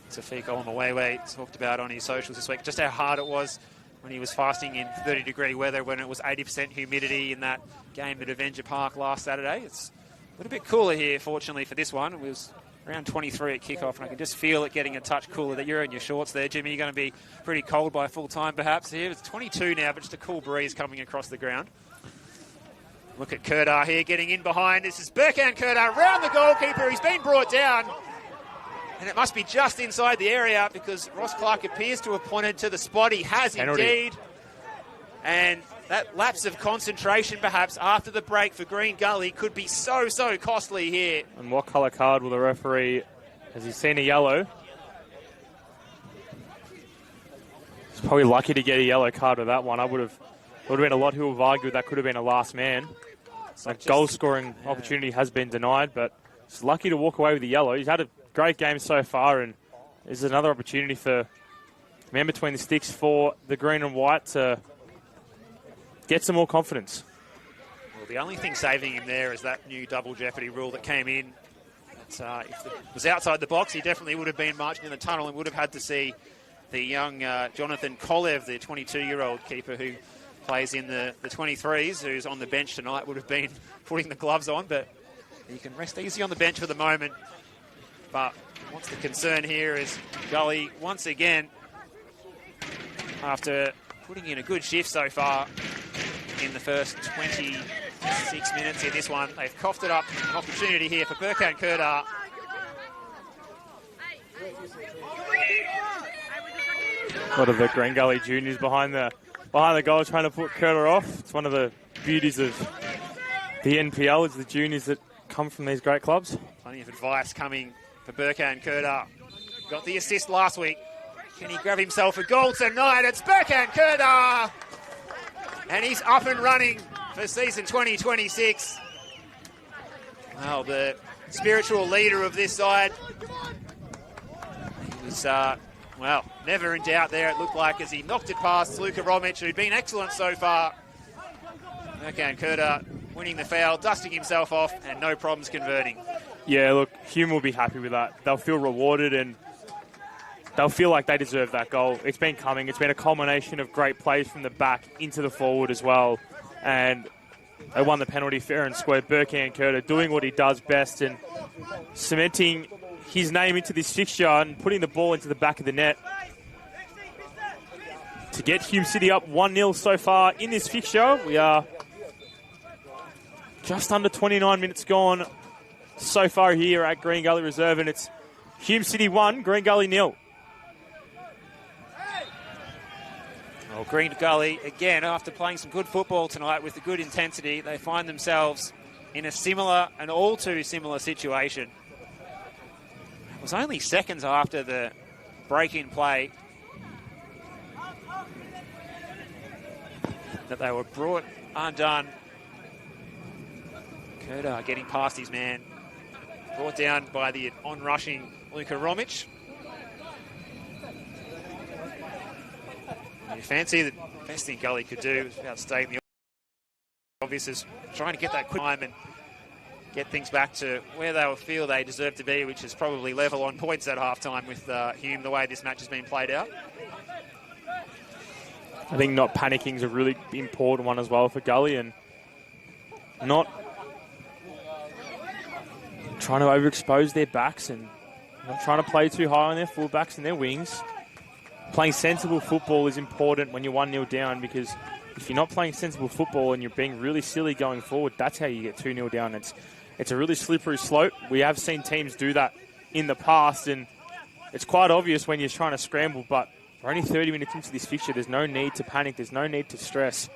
Tafiq Olmawewe talked about on his socials this week just how hard it was when he was fasting in 30-degree weather when it was 80% humidity in that game at Avenger Park last Saturday. It's a little bit cooler here, fortunately, for this one. It was around 23 at kickoff, and I can just feel it getting a touch cooler. That you're in your shorts there, Jimmy. You're going to be pretty cold by full time, perhaps. Here it's 22 now, but just a cool breeze coming across the ground. Look at Kurdar here getting in behind. This is Berkan Kurdar round the goalkeeper. He's been brought down. And it must be just inside the area because Ross Clark appears to have pointed to the spot. He has indeed. And that lapse of concentration, perhaps, after the break for Green Gully could be so costly here. And what colour card will the referee, has he seen a yellow? He's probably lucky to get a yellow card with that one. Would have been a lot who have argued that could have been a last man. That goal-scoring opportunity has been denied, but he's lucky to walk away with the yellow. He's had a great game so far, and this is another opportunity for man between the sticks for the green and white to get some more confidence. Well, the only thing saving him there is that new double jeopardy rule that came in. If it was outside the box, he definitely would have been marching in the tunnel and would have had to see the young Jonathan Kolev, the 22-year-old keeper who plays in the 23s, who's on the bench tonight, would have been putting the gloves on, but he can rest easy on the bench for the moment. But what's the concern here is Gully, once again, after putting in a good shift so far in the first 26 minutes in this one, they've coughed it up. An opportunity here for Burkhan Kurdar. A lot of the Green Gully juniors behind the goal trying to put Kurdar off. It's one of the beauties of the NPL is the juniors that come from these great clubs. Plenty of advice coming for Burkhan Kurdar. Got the assist last week. Can he grab himself a goal tonight? It's Burkhan Kurdar! And he's up and running for season 2026. Well, the spiritual leader of this side. He was, never in doubt there, it looked like, as he knocked it past Luka Romic, who'd been excellent so far. Burkhan Kurdar winning the foul, dusting himself off, and no problems converting. Yeah, look, Hume will be happy with that. They'll feel rewarded and they'll feel like they deserve that goal. It's been coming. It's been a culmination of great plays from the back into the forward as well. And they won the penalty fair and square. Burkhan Kurdar doing what he does best and cementing his name into this fixture and putting the ball into the back of the net to get Hume City up 1-0 so far in this fixture. We are just under 29 minutes gone so far here at Green Gully Reserve, and it's Hume City 1, Green Gully 0. Well, Green Gully, again, after playing some good football tonight with the good intensity, they find themselves in a similar, an all too similar situation. It was only seconds after the break-in play that they were brought undone. Kurdar getting past his man. Brought down by the on-rushing Luka Romic. You fancy the best thing Gully could do is about stating the obvious is trying to get that quick time and get things back to where they feel they deserve to be, which is probably level on points at half-time with Hume, the way this match has been played out. I think not panicking is a really important one as well for Gully, and not trying to overexpose their backs and not trying to play too high on their fullbacks and their wings. Playing sensible football is important when you're 1-0 down, because if you're not playing sensible football and you're being really silly going forward, that's how you get 2-0 down. It's a really slippery slope. We have seen teams do that in the past, and it's quite obvious when you're trying to scramble, but we're only 30 minutes into this fixture. There's no need to panic. There's no need to stress.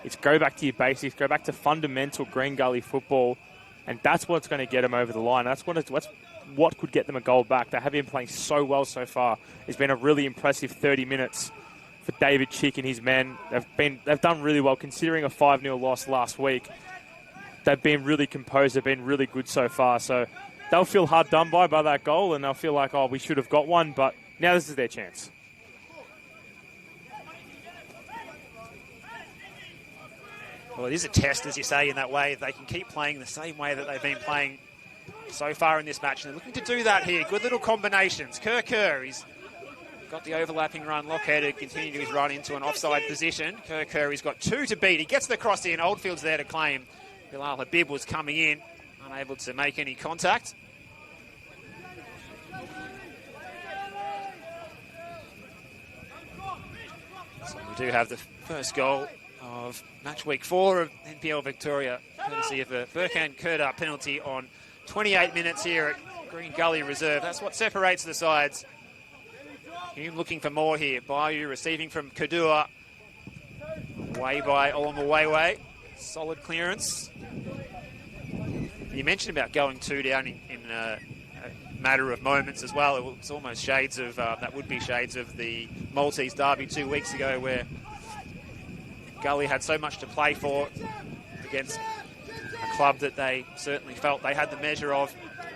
It's go back to your basics, go back to fundamental Green Gully football, and that's what's going to get them over the line. That's what could get them a goal back. They have been playing so well so far. It's been a really impressive 30 minutes for David Chick and his men. They've done really well considering a 5-0 loss last week. They've been really composed. They've been really good so far. So they'll feel hard done by that goal, and they'll feel like, oh, we should have got one, but now this is their chance. Well, it is a test, as you say, in that way. If they can keep playing the same way that they've been playing so far in this match, and they're looking to do that here. Good little combinations. Kerr, he's got the overlapping run. Lockhead continuing his run into an offside position. Kerr, he's got 2 to beat. He gets the cross in. Oldfield's there to claim. Bilal Habib was coming in, unable to make any contact. So we do have the first goal of match week 4 of NPL Victoria, courtesy of a Burkhan Kurdar penalty on 28 minutes here at Green Gully Reserve. That's what separates the sides. Hume looking for more here. Bayou receiving from Kadua. Way by Olamawewe. Solid clearance. You mentioned about going 2 down in a matter of moments as well. It's almost shades of, that would be shades of the Maltese derby 2 weeks ago, where Gully had so much to play for against a club that they certainly felt they had the measure of,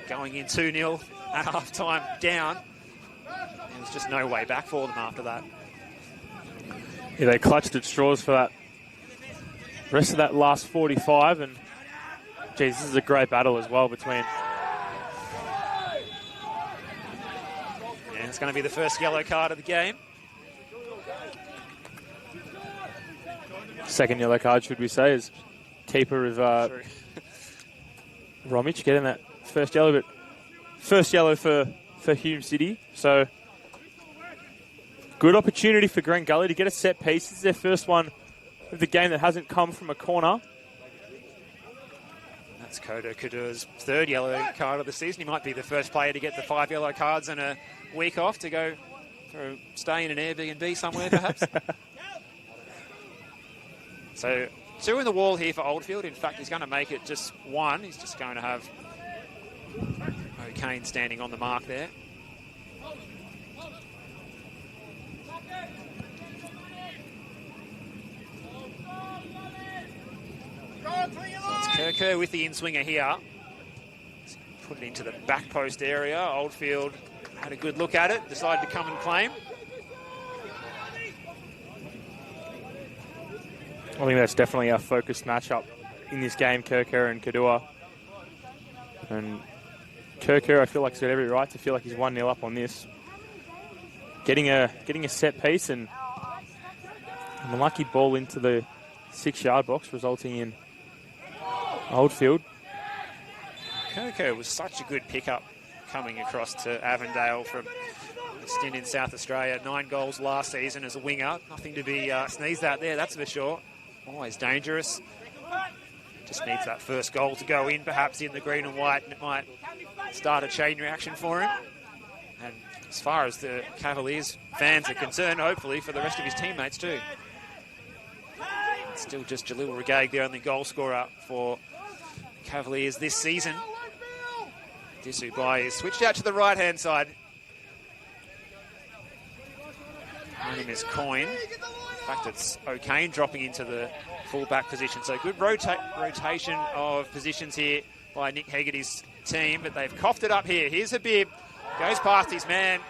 going in 2-0 at half-time down. There was just no way back for them after that. Yeah, they clutched at straws for that rest of that last 45, and geez, this is a great battle as well between. Yeah, it's going to be the first yellow card of the game. Second yellow card, should we say, is keeper of Romich getting that first yellow, but first yellow for Hume City. So good opportunity for Green Gully to get a set piece. This is their first one of the game that hasn't come from a corner. That's Kodo Kadur's third yellow card of the season. He might be the first player to get the 5 yellow cards and a week off to go for a stay in an Airbnb somewhere, perhaps. So 2 in the wall here for Oldfield. In fact, he's going to make it just 1. He's just going to have O'Kane standing on the mark there. So it's Kirker with the in-swinger here. Put it into the back post area. Oldfield had a good look at it, decided to come and claim. I think that's definitely our focused matchup in this game, Kirker and Kadua. And Kirker, I feel like he's got every right to feel like he's 1-0 up on this. Getting a set piece and a lucky ball into the 6-yard box, resulting in Oldfield. Kirker was such a good pickup coming across to Avondale from a stint in South Australia. 9 goals last season as a winger. Nothing to be sneezed at there, that's for sure. Always dangerous. Just needs that first goal to go in, perhaps in the green and white, and it might start a chain reaction for him. And as far as the Cavaliers fans are concerned, hopefully for the rest of his teammates too. It's still just Jalil Regaig, the only goal scorer for Cavaliers this season. Disubai is switched out to the right-hand side. My name is Coyne. In fact, it's O'Kane dropping into the full-back position. So good rotation of positions here by Nick Hegarty's team, but they've coughed it up here. Here's Habib, goes past his man.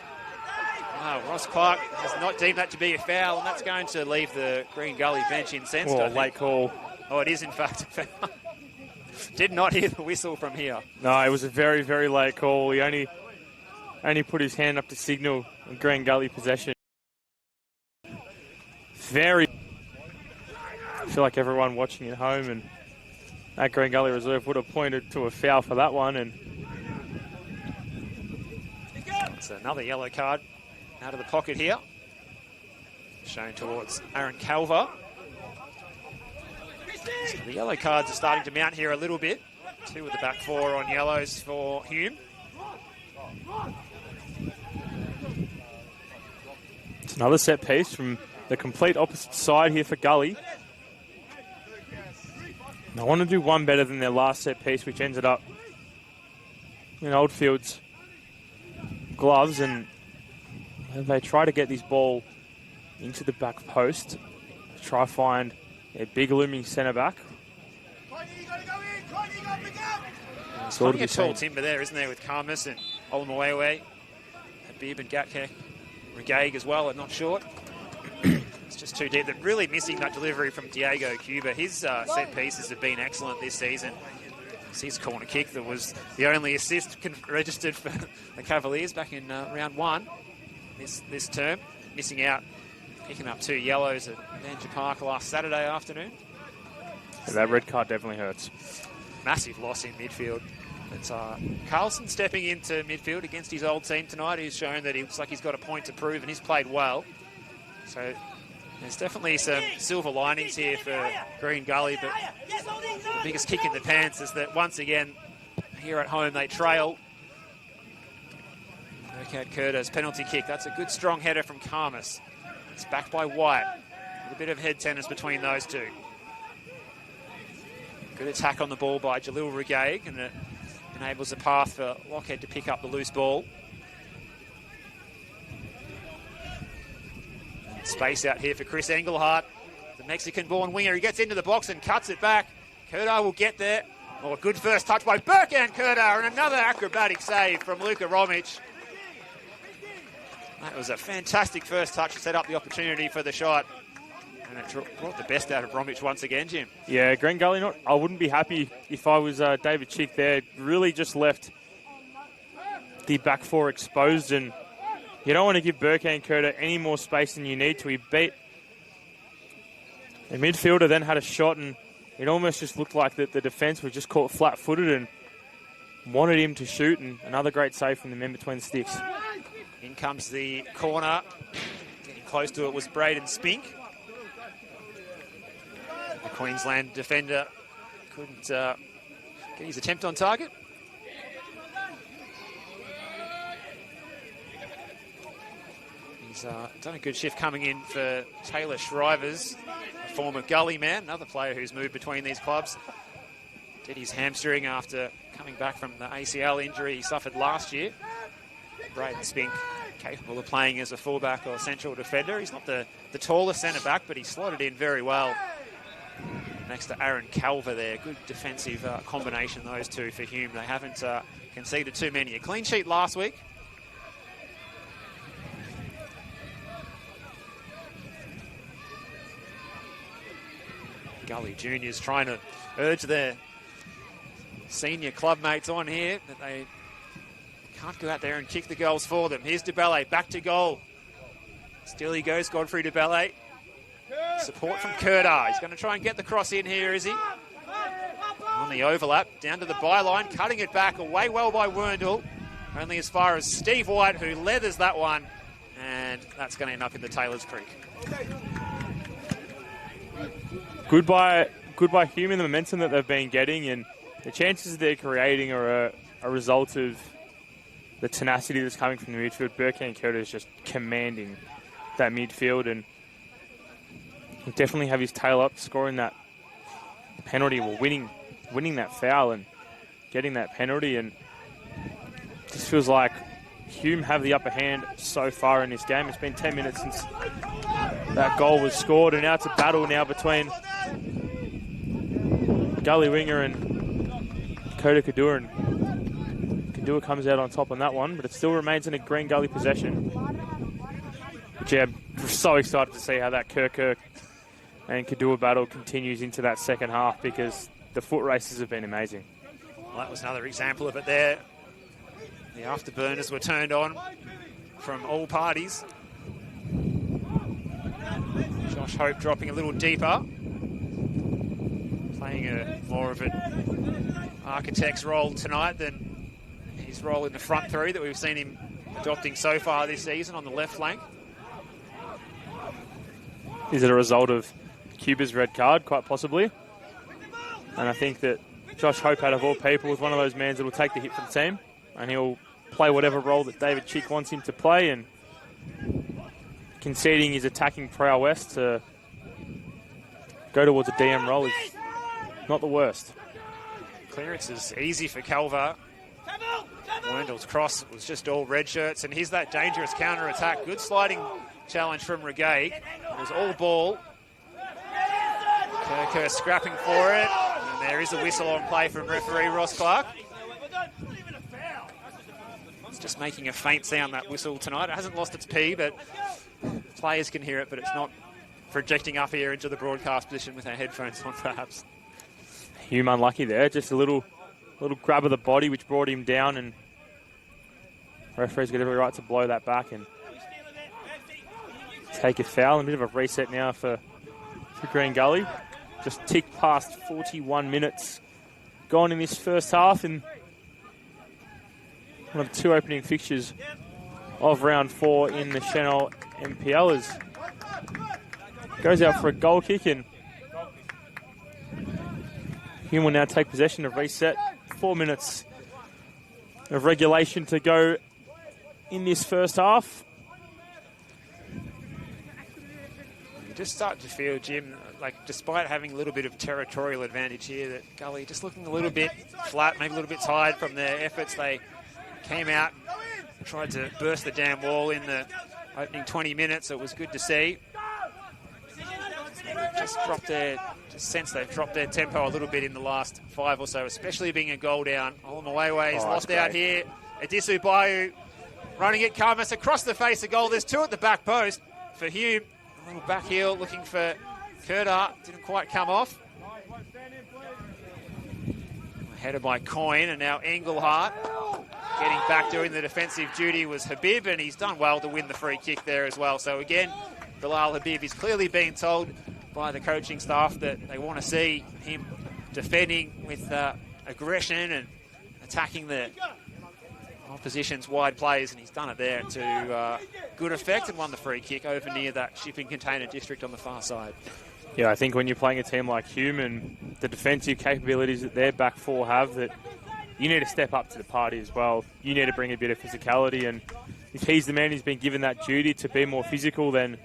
Oh, Ross Clark has not deemed that to be a foul, and that's going to leave the Green Gully bench incensed. Oh, late call. Oh, it is in fact a foul. Did not hear the whistle from here. No, it was a very, very late call. He only put his hand up to signal a Green Gully possession. I feel like everyone watching at home and that Green Gully reserve would have pointed to a foul for that one. And it's another yellow card out of the pocket here. Shown towards Aaron Calver. So the yellow cards are starting to mount here a little bit. 2 of the back 4 on yellows for Hume. It's another set piece from the complete opposite side here for Gully. And I want to do one better than their last set piece, which ended up in Oldfield's gloves, and they try to get this ball into the back post. Try find a big looming centre back. Plenty of tall timber there, isn't there, with Karmas and Olamawewe, Habib and Gatkek. Regaig as well, and not short. It's just too deep. They're really missing that delivery from Diego Cuba. His set pieces have been excellent this season. It's his corner kick that was the only assist registered for the Cavaliers back in round 1 this term. Missing out, picking up 2 yellows at Banter Park last Saturday afternoon. Yeah, that red card definitely hurts. Massive loss in midfield. It's Carlson stepping into midfield against his old team tonight, who's shown that he looks like he's got a point to prove, and he's played well. So there's definitely some silver linings here for Green Gully, but the biggest kick in the pants is that once again, here at home, they trail. Burkhard Kurta's penalty kick. That's a good strong header from Karmas. It's backed by White. A bit of head tennis between those two. Good attack on the ball by Jalil Regaig, and it enables a path for Lockhead to pick up the loose ball. Space out here for Chris Engelhardt, the Mexican-born winger. He gets into the box and cuts it back. Kurtar will get there. Oh, a good first touch by Burkhard Kurtar, and another acrobatic save from Luka Romic. That was a fantastic first touch to set up the opportunity for the shot. And it brought the best out of Bromwich once again, Jim. Yeah, Green Gully, I wouldn't be happy if I was David Chick there. Really just left the back four exposed, and you don't want to give Burkane Curta any more space than you need to. He beat the midfielder, then had a shot, and it almost just looked like that the defence was just caught flat-footed and wanted him to shoot, and another great save from the men between the sticks. In comes the corner. Getting close to it was Braden Spink. The Queensland defender couldn't get his attempt on target. He's done a good shift coming in for Taylor Shrivers, a former Gully man, another player who's moved between these clubs. Did his hamstring after coming back from the ACL injury he suffered last year. Braden Spink capable of playing as a fullback or central defender. He's not the tallest centre-back, but he slotted in very well next to Aaron Calver there. Good defensive combination, those two, for Hume. They haven't conceded too many. A clean sheet last week. Gully Juniors trying to urge their senior club mates on here that they can't go out there and kick the goals for them. Here's DeBelle, back to goal. Still he goes, Godfrey DeBelle. Support from Curta. He's going to try and get the cross in here, is he? On the overlap, down to the byline, cutting it back, away well by Werndl. Only as far as Steve White, who leathers that one. And that's going to end up in the Taylor's Creek. Good by Hume and the momentum that they've been getting, and the chances they're creating are a result of the tenacity that's coming from the midfield. Burkane Curta is just commanding that midfield, and he'll definitely have his tail up, scoring that penalty, or winning that foul and getting that penalty. And this feels like Hume have the upper hand so far in this game. It's been 10 minutes since that goal was scored, and now it's a battle now between Gully Winger and Dakota Kadua, and Kadua comes out on top on that one, but it still remains in a Green Gully possession. Yeah, I'm so excited to see how that Kirk and Kadua battle continues into that second half, because the foot races have been amazing. Well, that was another example of it there. The afterburners were turned on from all parties. Josh Hope dropping a little deeper, playing more of an architect's role tonight than his role in the front three that we've seen him adopting so far this season on the left flank. Is it a result of Cuba's red card? Quite possibly. And I think that Josh Hope, out of all people, is one of those men that will take the hit for the team, and he'll play whatever role that David Chick wants him to play, and conceding his attacking prowess to go towards a DM role is not the worst. Clearance is easy for Calver. Werndl's cross was just all red shirts, and here's that dangerous counter-attack. Good sliding challenge from Regaig. It was all ball. Kirk scrapping for it, and there is a whistle on play from referee Ross Clark. It's just making a faint sound, that whistle tonight. It hasn't lost its P, but players can hear it, but it's not projecting up here into the broadcast position with our headphones on, perhaps. Hume unlucky there, just a little grab of the body which brought him down, and referee's got every right to blow that back and take a foul. A bit of a reset now for Green Gully. Just ticked past 41 minutes gone in this first half, and one of the two opening fixtures of round 4 in the Senol NPL is goes out for a goal kick, and Hume will now take possession of reset. 4 minutes of regulation to go in this first half. You just start to feel, Jim, like despite having a little bit of territorial advantage here, that Gully just looking a little bit flat, maybe a little bit tired from their efforts. They came out, tried to burst the damn wall in the opening 20 minutes. It was good to see. Just sense they've dropped their tempo a little bit in the last 5 or so, especially being a goal down. Olamawewe's lost out here. Adisu Bayu running it, Carmus across the face of goal. There's two at the back post for Hume. A little back heel looking for Kurtar. Didn't quite come off. Headed by Coyne, and now Engelhardt. Getting back doing the defensive duty was Habib, and he's done well to win the free kick there as well. So again, Bilal Habib is clearly being told by the coaching staff that they want to see him defending with aggression and attacking the opposition's wide players, and he's done it there to good effect and won the free kick over near that shipping container district on the far side. Yeah, I think when you're playing a team like Hume and the defensive capabilities that their back four have, that you need to step up to the party as well. You need to bring a bit of physicality, and if he's the man who's been given that duty to be more physical, then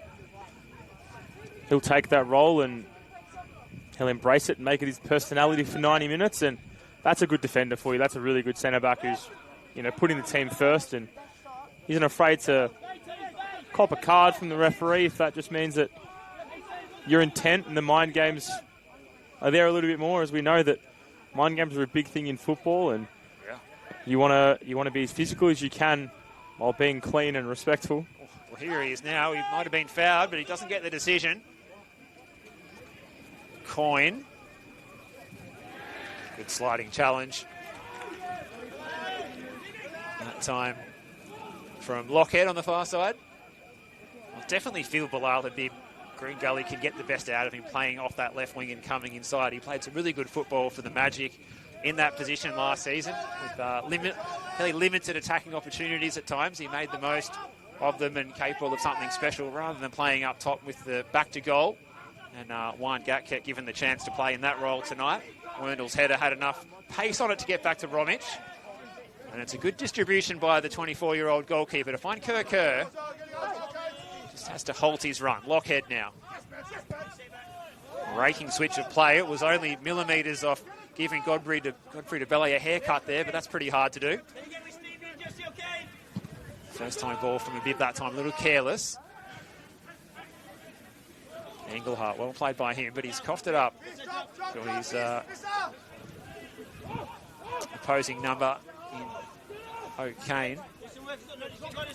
he'll take that role and he'll embrace it and make it his personality for 90 minutes, and that's a good defender for you. That's a really good centre-back who's, putting the team first and isn't afraid to cop a card from the referee if that just means that your intent and the mind games are there a little bit more, as we know that mind games are a big thing in football, and you want to be as physical as you can while being clean and respectful. Well, here he is now. He might have been fouled, but he doesn't get the decision. Coyne. Good sliding challenge. That time from Lockhead on the far side. I definitely feel Bilal Habib, Green Gully, can get the best out of him playing off that left wing and coming inside. He played some really good football for the Magic in that position last season with fairly limited attacking opportunities at times. He made the most of them and capable of something special rather than playing up top with the back to goal. And Juan Gatket given the chance to play in that role tonight. Werndel's header had enough pace on it to get back to Romic. And it's a good distribution by the 24-year-old goalkeeper to find Kerr. Just has to halt his run. Lockhead now. Raking switch of play. It was only millimetres off giving Godfrey de Belay a haircut there, but that's pretty hard to do. First time ball from Habib that time, a little careless. Engelhardt, well played by him, but he's coughed it up. So he's opposing number in O'Kane.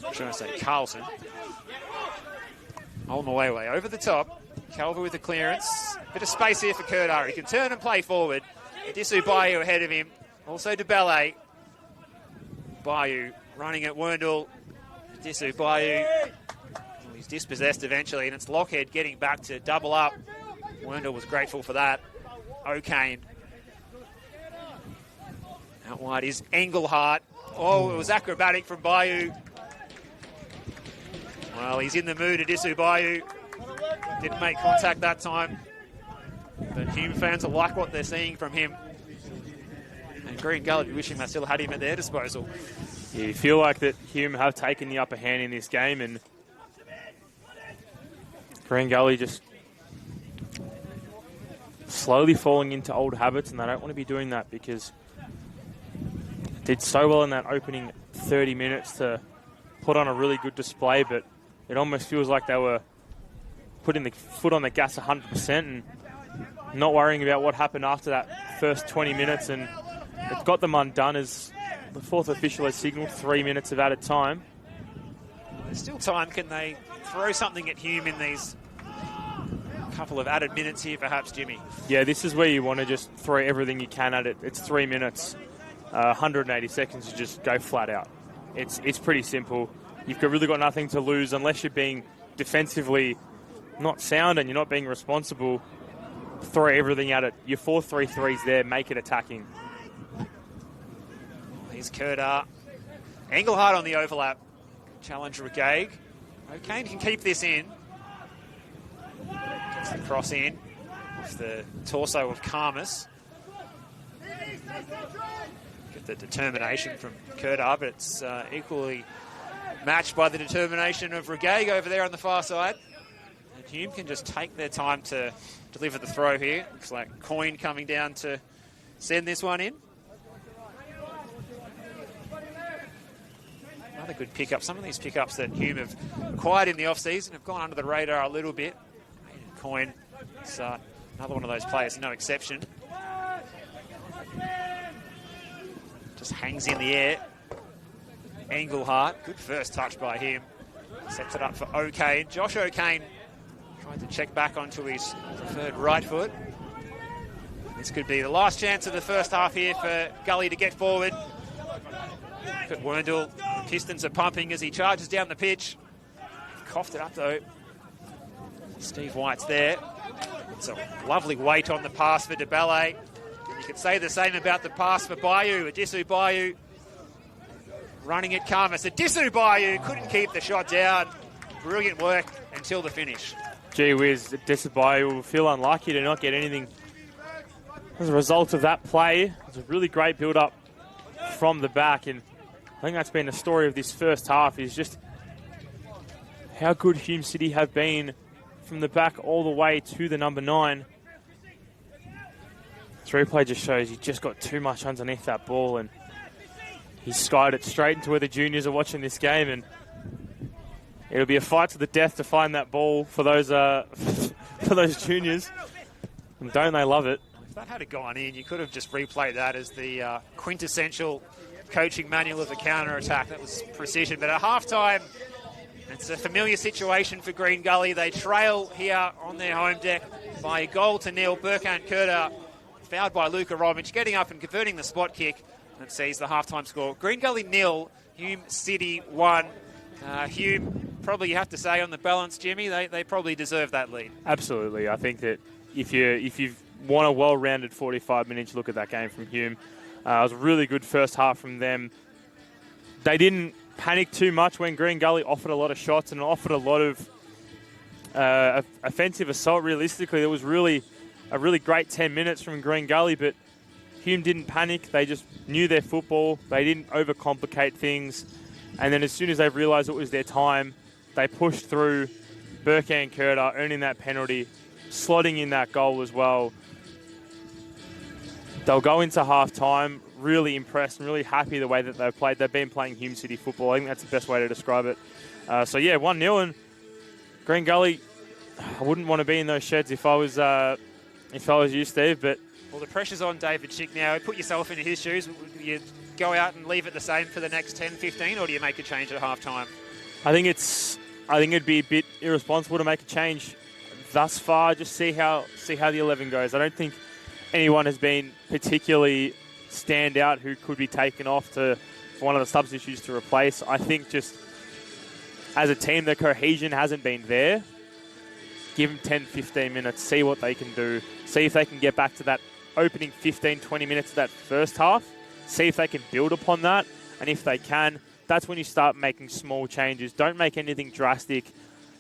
I'm trying to say Carlson. Olmaway over the top. Calver with the clearance. Bit of space here for Kurtar. He can turn and play forward. Disu Bayou ahead of him. Also de Belay. Bayou running at Werndel. Disu Bayou. He's dispossessed eventually, and it's Lockhead getting back to double up. Werndel was grateful for that. O'Kane. Out wide is Engelhardt. Oh, it was acrobatic from Bayou. Well, he's in the mood, Adisu Bayou. Didn't make contact that time. But Hume fans will like what they're seeing from him. And Green Gully wishing they still had him at their disposal. Yeah, you feel like that Hume have taken the upper hand in this game, and Green Gully just slowly falling into old habits, and they don't want to be doing that because they did so well in that opening 30 minutes to put on a really good display, but it almost feels like they were putting the foot on the gas 100% and not worrying about what happened after that first 20 minutes, and it got them undone as the fourth official has signalled 3 minutes of added time. There's still time. Can they throw something at Hume in these couple of added minutes here, perhaps, Jimmy? Yeah, this is where you want to just throw everything you can at it. It's 3 minutes, 180 seconds to just go flat out. It's pretty simple. You've really got nothing to lose unless you're being defensively not sound and you're not being responsible. Throw everything at it. Your 4-3-3's there. Make it attacking. Here's Kurtar. Engelhardt on the overlap. Challenge Regaig. O'Kane can keep this in. Gets the cross in. Off the torso of Carmus. Get the determination from Kurtar, but it's equally matched by the determination of Regaig over there on the far side. And Hume can just take their time to deliver the throw here. Looks like Coyne coming down to send this one in. Another good pickup. Some of these pickups that Hume have acquired in the off-season have gone under the radar a little bit. Coyne is another one of those players, no exception. Just hangs in the air. Engelhart. Good first touch by him. Sets it up for O'Kane. Josh O'Kane trying to check back onto his preferred right foot. This could be the last chance of the first half here for Gully to get forward. Look at Werndl. The Pistons are pumping as he charges down the pitch. Coughed it up though. Steve White's there. It's a lovely weight on the pass for DeBalle. You could say the same about the pass for Bayou. Adisu Bayou running it calm. Adisu Bayou couldn't keep the shot down. Brilliant work until the finish. Gee whiz, Adisu Bayou will feel unlucky to not get anything as a result of that play. It was a really great build-up from the back, and I think that's been the story of this first half, is just how good Hume City have been from the back all the way to the number 9. This replay just shows he just got too much underneath that ball, and he skied it straight into where the juniors are watching this game, and it'll be a fight to the death to find that ball for those for those juniors. And don't they love it? If that had gone in, you could have just replayed that as the quintessential coaching manual of a counter-attack. That was precision. But at halftime, it's a familiar situation for Green Gully. They trail here on their home deck by 1-0. Burkhan Kurta, fouled by Luka Romic, getting up and converting the spot kick. That sees the halftime score. Green Gully 0, Hume City 1. Hume, probably you have to say on the balance, Jimmy, they probably deserve that lead. Absolutely. I think that if you want a well-rounded 45-minute look at that game from Hume, it was a really good first half from them. They didn't panic too much when Green Gully offered a lot of shots and offered a lot of offensive assault. Realistically, there was a really great 10 minutes from Green Gully, but Hume didn't panic. They just knew their football. They didn't overcomplicate things. And then as soon as they realised it was their time, they pushed through. Burkhan Kurta earning that penalty, slotting in that goal as well. They'll go into half-time really impressed and really happy the way that they've played. They've been playing Hume City football. I think that's the best way to describe it. 1-0, and Green Gully, I wouldn't want to be in those sheds if I was you, Steve, but... Well, the pressure's on David Schick now. Put yourself into his shoes. Would you go out and leave it the same for the next 10, 15, or do you make a change at half-time? I think it'd be a bit irresponsible to make a change thus far. Just see how the 11 goes. I don't think anyone has been particularly stand out who could be taken off for one of the substitutes to replace. I think just as a team, the cohesion hasn't been there. Give them 10, 15 minutes, see what they can do, see if they can get back to that opening 15, 20 minutes of that first half, see if they can build upon that, and if they can, that's when you start making small changes. Don't make anything drastic.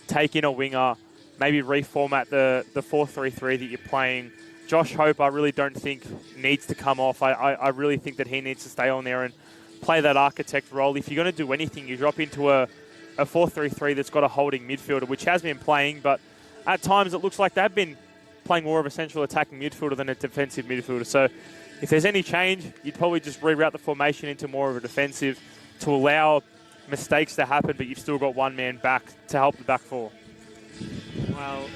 Take in a winger, maybe reformat the 4-3-3 that you're playing. Josh Hope, I really don't think needs to come off. I really think that he needs to stay on there and play that architect role. If you're going to do anything, you drop into a 4-3-3 that's got a holding midfielder, which has been playing, but at times it looks like they've been playing more of a central attacking midfielder than a defensive midfielder. So if there's any change, you'd probably just reroute the formation into more of a defensive to allow mistakes to happen, but you've still got one man back to help the back four. Well,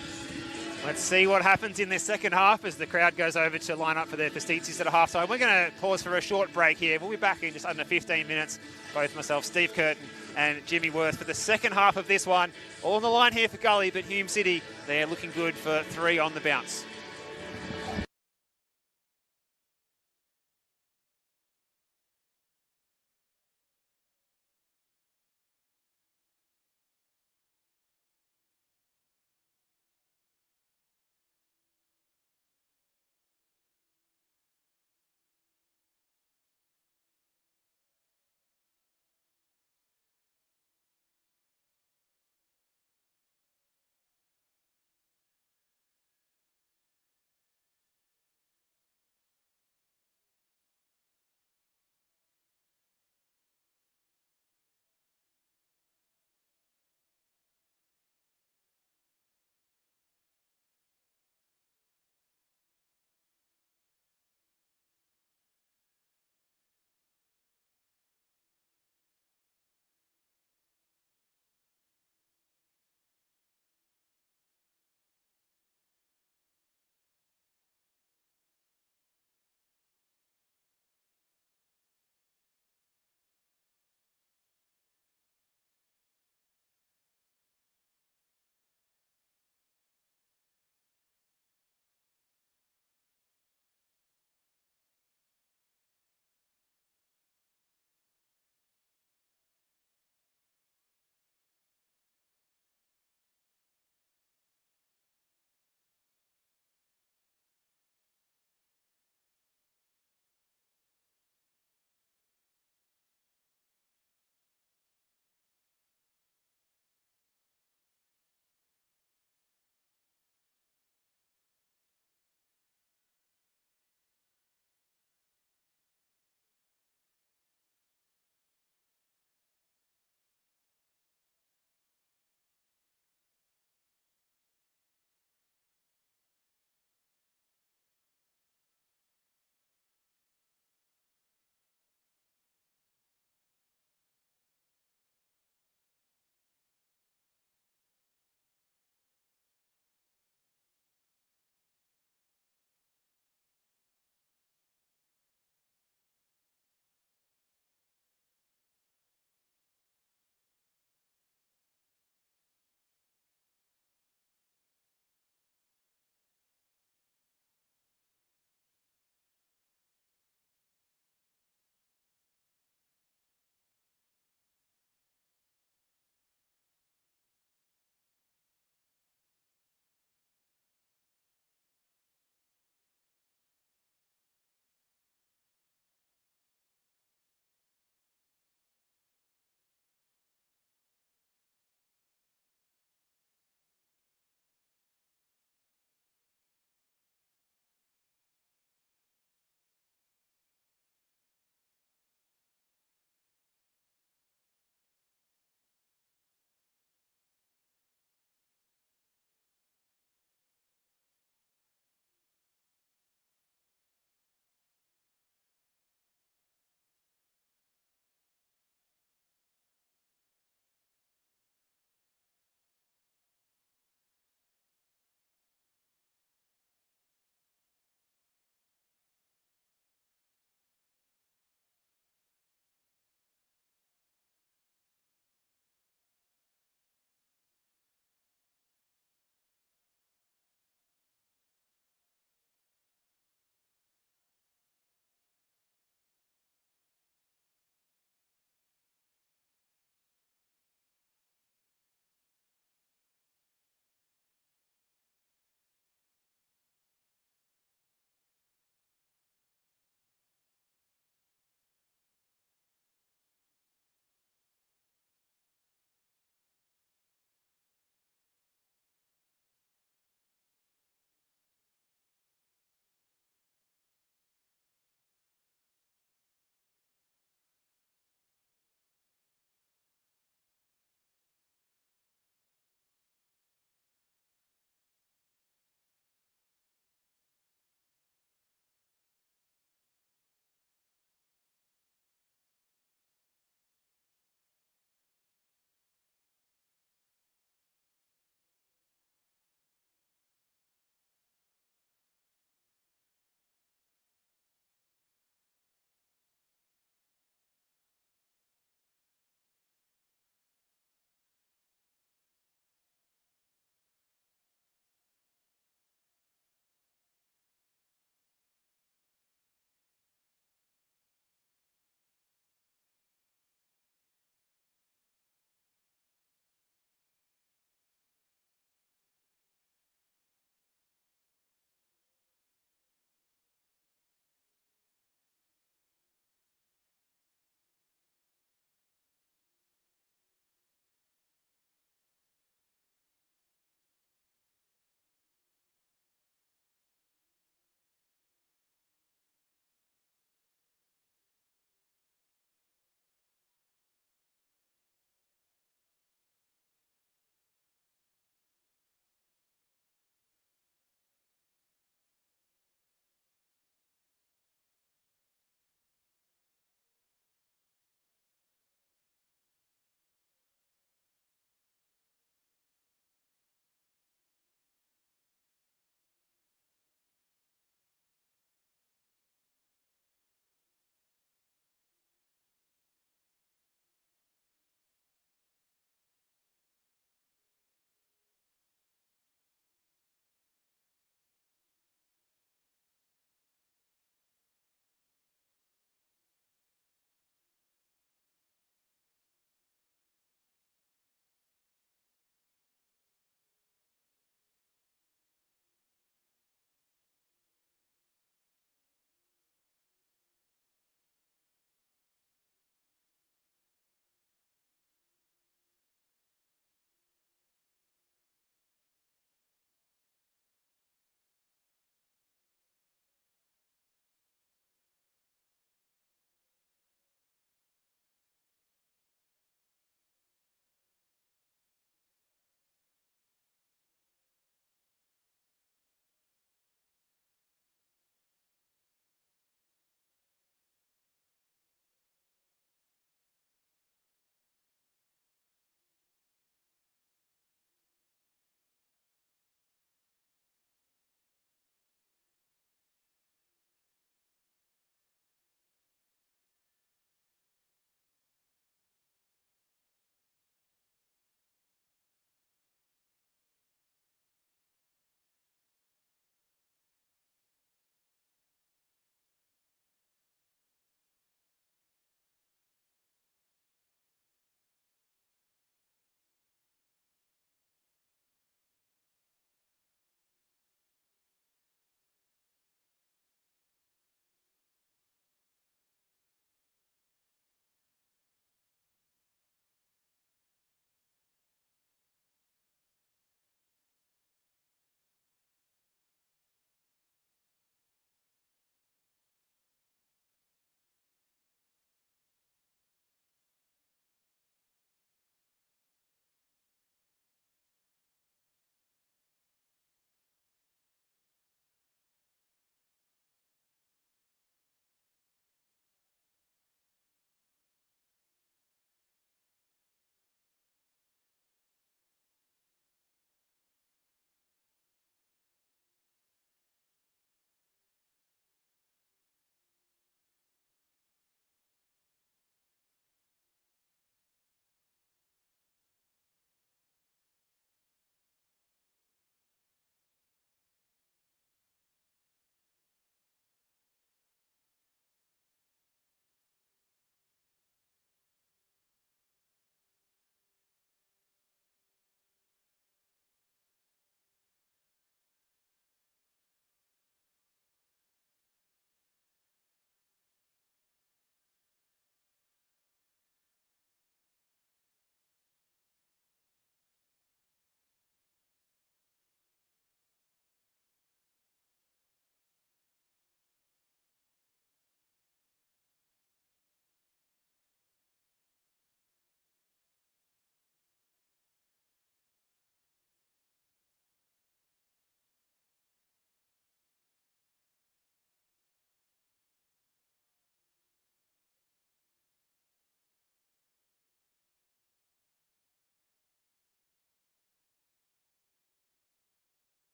let's see what happens in this second half as the crowd goes over to line up for their Pastizis at a half-time. We're going to pause for a short break here. We'll be back in just under 15 minutes. Both myself, Steve Curtin, and Jimmy Worth for the second half of this one. All on the line here for Gully, but Hume City, they're looking good for 3 on the bounce.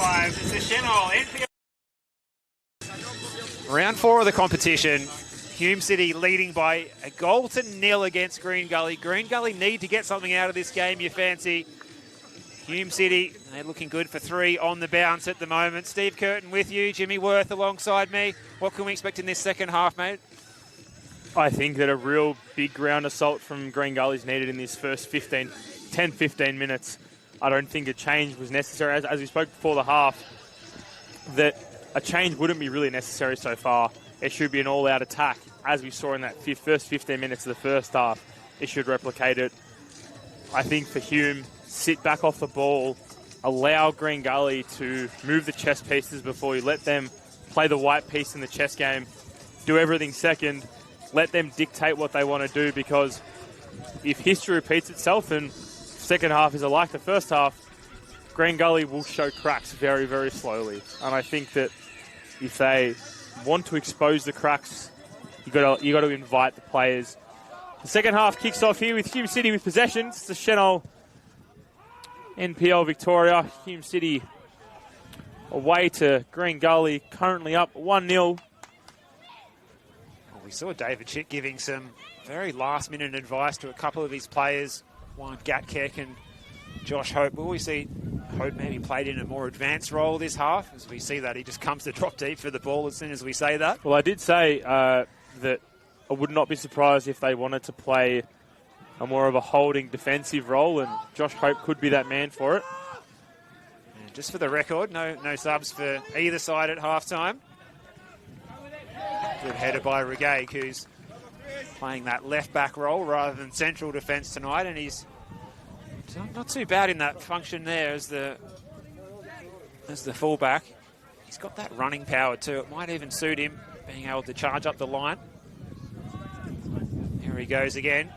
5. It's the Senol NPLM. Round 4 of the competition. Hume City leading by a 1-0 against Green Gully. Green Gully need to get something out of this game, you fancy. Hume City, they're looking good for 3 on the bounce at the moment. Steve Curtin with you, Jimmy Worth alongside me. What can we expect in this second half, mate? I think that a real big ground assault from Green Gully is needed in this first 10-15 minutes. I don't think a change was necessary. As we spoke before the half, that a change wouldn't be really necessary so far. It should be an all-out attack. As we saw in that first 15 minutes of the first half, it should replicate it. I think for Hume, sit back off the ball, allow Green Gully to move the chess pieces before you let them play the white piece in the chess game, do everything second, let them dictate what they want to do, because if history repeats itself and second half is like the first half, Green Gully will show cracks very, very slowly. And I think that if they want to expose the cracks, you got to invite the players. The second half kicks off here with Hume City with possession. It's the Senol NPL Victoria. Hume City away to Green Gully, currently up 1-0. Well, we saw David Chick giving some very last-minute advice to a couple of his players, one Gatkeck and Josh Hope. Will we see Hope maybe played in a more advanced role this half? As we see that, he just comes to drop deep for the ball as soon as we say that. Well, I did say that I would not be surprised if they wanted to play a more of a holding defensive role, and Josh Hope could be that man for it. And just for the record, no subs for either side at halftime. Good header by Regay, who's playing that left-back role rather than central defence tonight, and he's not too bad in that function there as the fullback. He's got that running power too. It might even suit him being able to charge up the line. Here he goes again.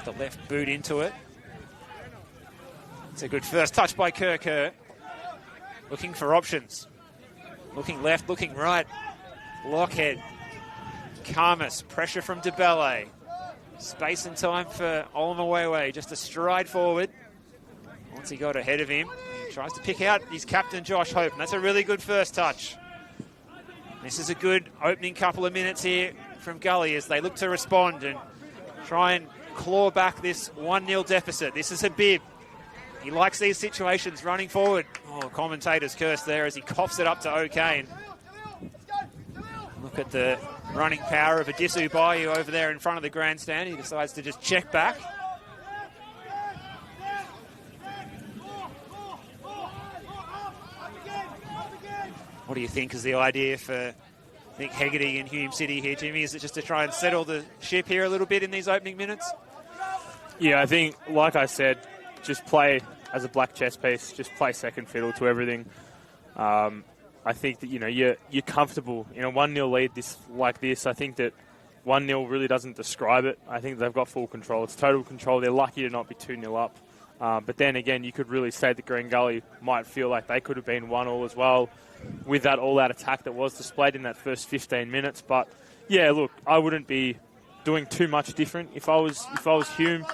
The left boot into it. It's a good first touch by Kerr. Looking for options. Looking left, looking right. Lockhead. Karmas. Pressure from DeBelle. Space and time for Olmawewe. Just a stride forward. Once he got ahead of him, he tries to pick out his captain, Josh Hope. And that's a really good first touch. This is a good opening couple of minutes here from Gully as they look to respond and try and claw back this 1-0 deficit. This is a bib. He likes these situations running forward. Oh, commentators curse there as he coughs it up to O'Kane. Look at the running power of Adisu Bayou over there in front of the grandstand. He decides to just check back. What do you think is the idea for Nick Hegarty and Hume City here, Jimmy? Is it just to try and settle the ship here a little bit in these opening minutes? Yeah, I think, like I said, just play as a black chess piece, just play second fiddle to everything. I think that, you're comfortable in a 1-0 lead like this. I think that 1-0 really doesn't describe it. I think they've got full control. It's total control. They're lucky to not be 2-0 up. But then again, you could really say that Green Gully might feel like they could have been 1-1 as well with that all-out attack that was displayed in that first 15 minutes. But yeah, look, I wouldn't be doing too much different. If I was Hume,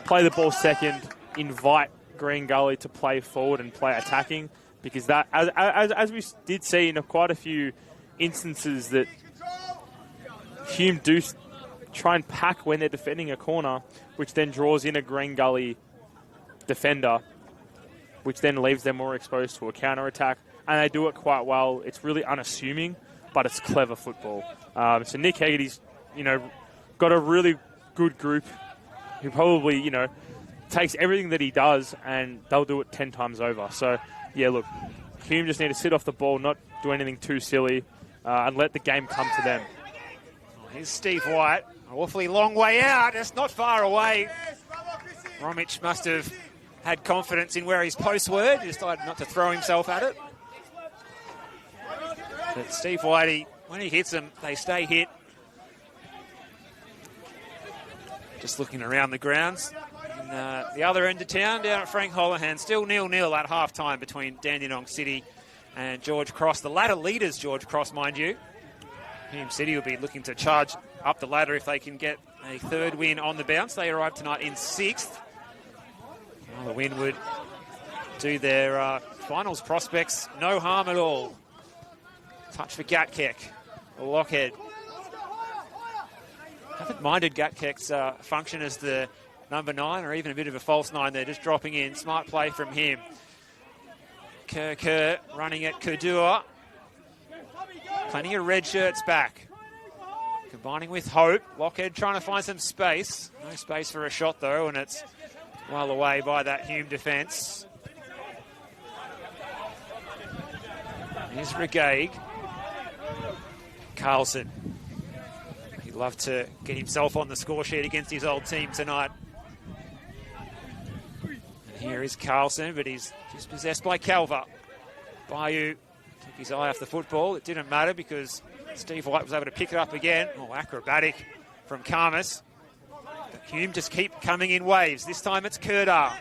play the ball second, invite Green Gully to play forward and play attacking, because that, as we did see in quite a few instances, that Hume do try and pack when they're defending a corner, which then draws in a Green Gully defender, which then leaves them more exposed to a counter-attack. And they do it quite well. It's really unassuming, but it's clever football. So Nick Hegarty's, got a really good group who probably, takes everything that he does and they'll do it 10 times over. So, yeah, look, Hume just need to sit off the ball, not do anything too silly, and let the game come to them. Here's Steve White. An awfully long way out. It's not far away. Romic must have had confidence in where his posts were. He decided not to throw himself at it. But Steve Whitey, when he hits them, they stay hit. Just looking around the grounds. And, the other end of town, down at Frank Holohan, still 0-0 at half-time between Dandenong City and George Cross. The ladder leaders, George Cross, mind you. Hume City will be looking to charge up the ladder if they can get a third win on the bounce. They arrive tonight in 6th. Well, the win would do their finals prospects no harm at all. Touch for Gatkek. Lockhead. Haven't minded Gatkek's function as the number 9 or even a bit of a false 9 there, just dropping in. Smart play from him. Kerr running at Kudua. Plenty of red shirts back. Combining with Hope. Lockhead trying to find some space. No space for a shot though, and it's well away by that Hume defence. Here's Regaig. Carlson. He'd love to get himself on the score sheet against his old team tonight. And here is Carlson, but he's dispossessed by Calver. Bayou took his eye off the football. It didn't matter because Steve White was able to pick it up again. Oh, acrobatic from Karmas. But Hume just keep coming in waves. This time it's Kerdar,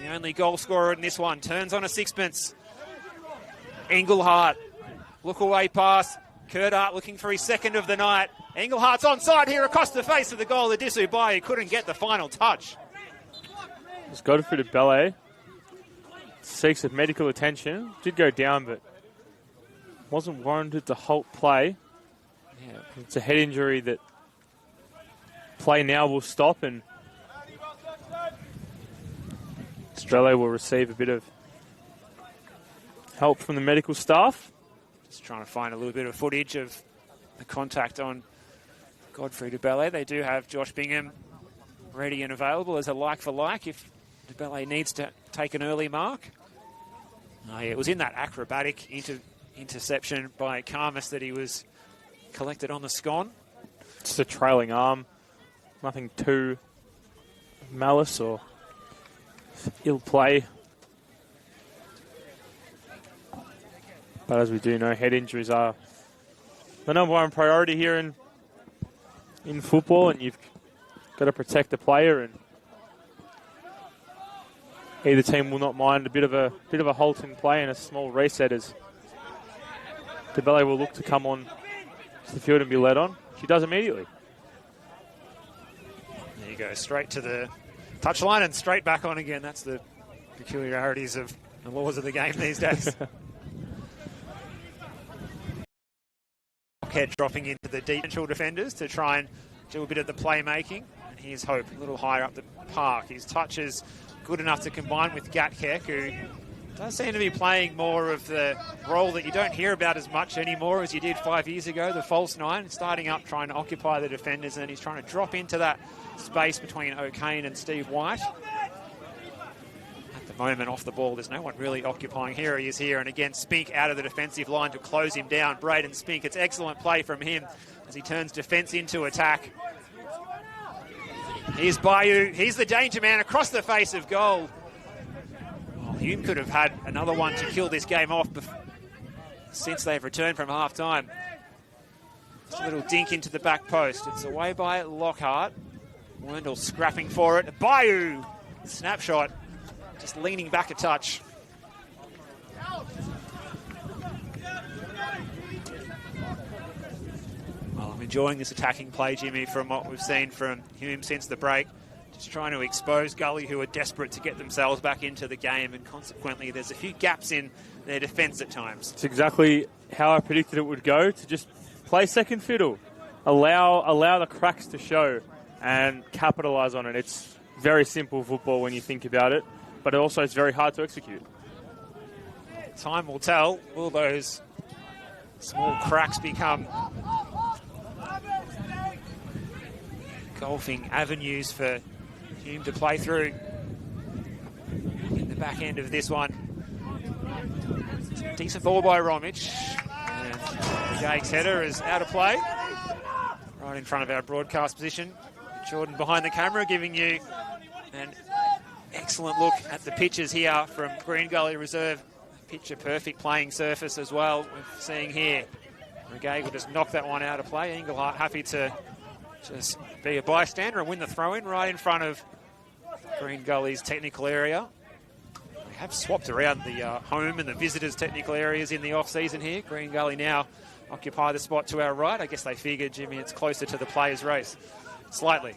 the only goal scorer in this one. Turns on a sixpence. Engelhardt, look away pass. Kerdar looking for his second of the night. Engelhardt's onside here across the face of the goal. Adisu Bayou couldn't get the final touch. It's Godfrey de Bellet. Seeks of medical attention. Did go down, but wasn't warranted to halt play. Yeah, it's a head injury that play now will stop, and Bellet will receive a bit of help from the medical staff. Just trying to find a little bit of footage of the contact on Godfrey de Bellet. They do have Josh Bingham ready and available as a like for like if de Bellet needs to take an early mark. Oh, yeah, it was in that acrobatic interception by Karmas that he was collected on the scone. Just a trailing arm. Nothing too malice or ill play. But as we do know, head injuries are the number one priority here in football, and you've got to protect the player, and either team will not mind a bit of a halting play and a small reset as de Bellet will look to come on to the field and be led on. She does immediately. There you go, straight to the touchline and straight back on again. That's the peculiarities of the laws of the game these days. Lockhead dropping into the defensive defenders to try and do a bit of the playmaking. And here's Hope, a little higher up the park. His touch is good enough to combine with Gatkek, who does seem to be playing more of the role that you don't hear about as much anymore as you did 5 years ago, the false 9, starting up, trying to occupy the defenders, and he's trying to drop into that space between O'Kane and Steve White. At the moment, off the ball, there's no one really occupying. Here he is here, and again, Spink out of the defensive line to close him down. Braden Spink, it's excellent play from him as he turns defence into attack. Here's Bayou, he's the danger man across the face of goal. Hume could have had another one to kill this game off since they've returned from half-time. Just a little dink into the back post. It's away by Lockhart. Wendell scrapping for it. Bayou, snapshot, just leaning back a touch. Well, I'm enjoying this attacking play, Jimmy, from what we've seen from Hume since the break. Just trying to expose Gully, who are desperate to get themselves back into the game, and consequently there's a few gaps in their defence at times. It's exactly how I predicted it would go, to just play second fiddle, allow the cracks to show and capitalise on it. It's very simple football when you think about it, but also it's very hard to execute. Time will tell. Will those small cracks become golfing avenues for Hume to play through in the back end of this one? Decent ball by Romich. And Gage's header is out of play. Right in front of our broadcast position. Jordan behind the camera giving you an excellent look at the pitches here from Green Gully Reserve. Picture perfect playing surface as well, we're seeing here. Regay will just knock that one out of play. Engelhardt happy to just be a bystander and win the throw-in right in front of Green Gully's technical area. They have swapped around the home and the visitors' technical areas in the off-season here. Green Gully now occupy the spot to our right. I guess they figured, Jimmy, it's closer to the players' race. Slightly.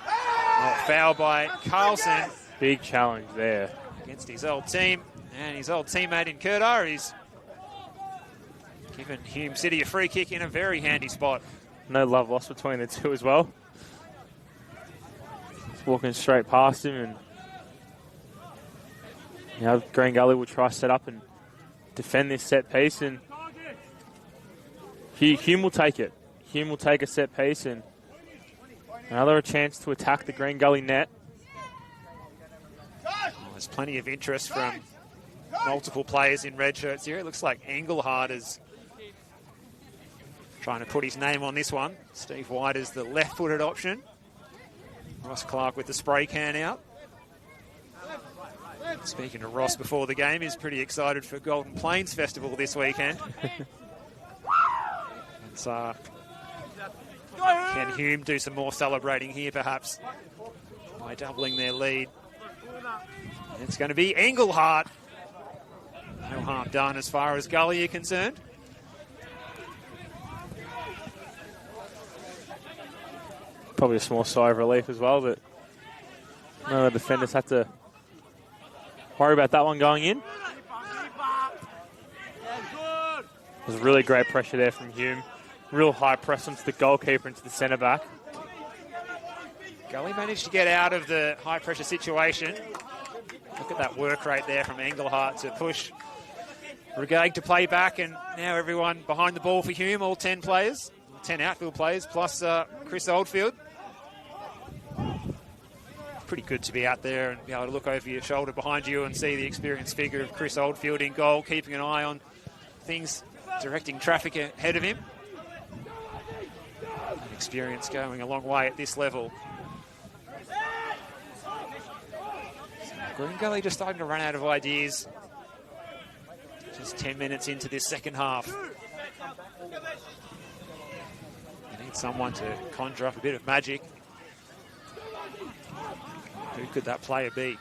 Oh, foul by Carlson. Big challenge there. against his old team and his old teammate in Kurtar. He's given Hume City a free kick in a very handy spot. No love lost between the two as well. Just walking straight past him, and now Green Gully will try to set up and defend this set piece, and Hume will take it. Hume will take a set piece, and another chance to attack the Green Gully net. Well, there's plenty of interest from multiple players in red shirts here. It looks like Engelhardt is trying to put his name on this one. Steve White is the left-footed option. Ross Clark with the spray can out. Speaking to Ross before the game, he's pretty excited for Golden Plains Festival this weekend. Can Hume do some more celebrating here, perhaps, by doubling their lead? It's going to be Engelhardt. No harm done as far as Gully are concerned. Probably a small sigh of relief as well, but none of the defenders have to worry about that one going in. There's really great pressure there from Hume. Real high press onto the goalkeeper, into the centre back. Gully managed to get out of the high pressure situation. Look at that work rate there from Engelhardt to push Regaig to play back, and now everyone behind the ball for Hume, all 10 players, 10 outfield players, plus Chris Oldfield. Pretty good to be out there and be able to look over your shoulder behind you and see the experienced figure of Chris Oldfield in goal, keeping an eye on things, directing traffic ahead of him. Experience going a long way at this level. Green Gully just starting to run out of ideas. Just 10 minutes into this second half. You need someone to conjure up a bit of magic. Who could that player be?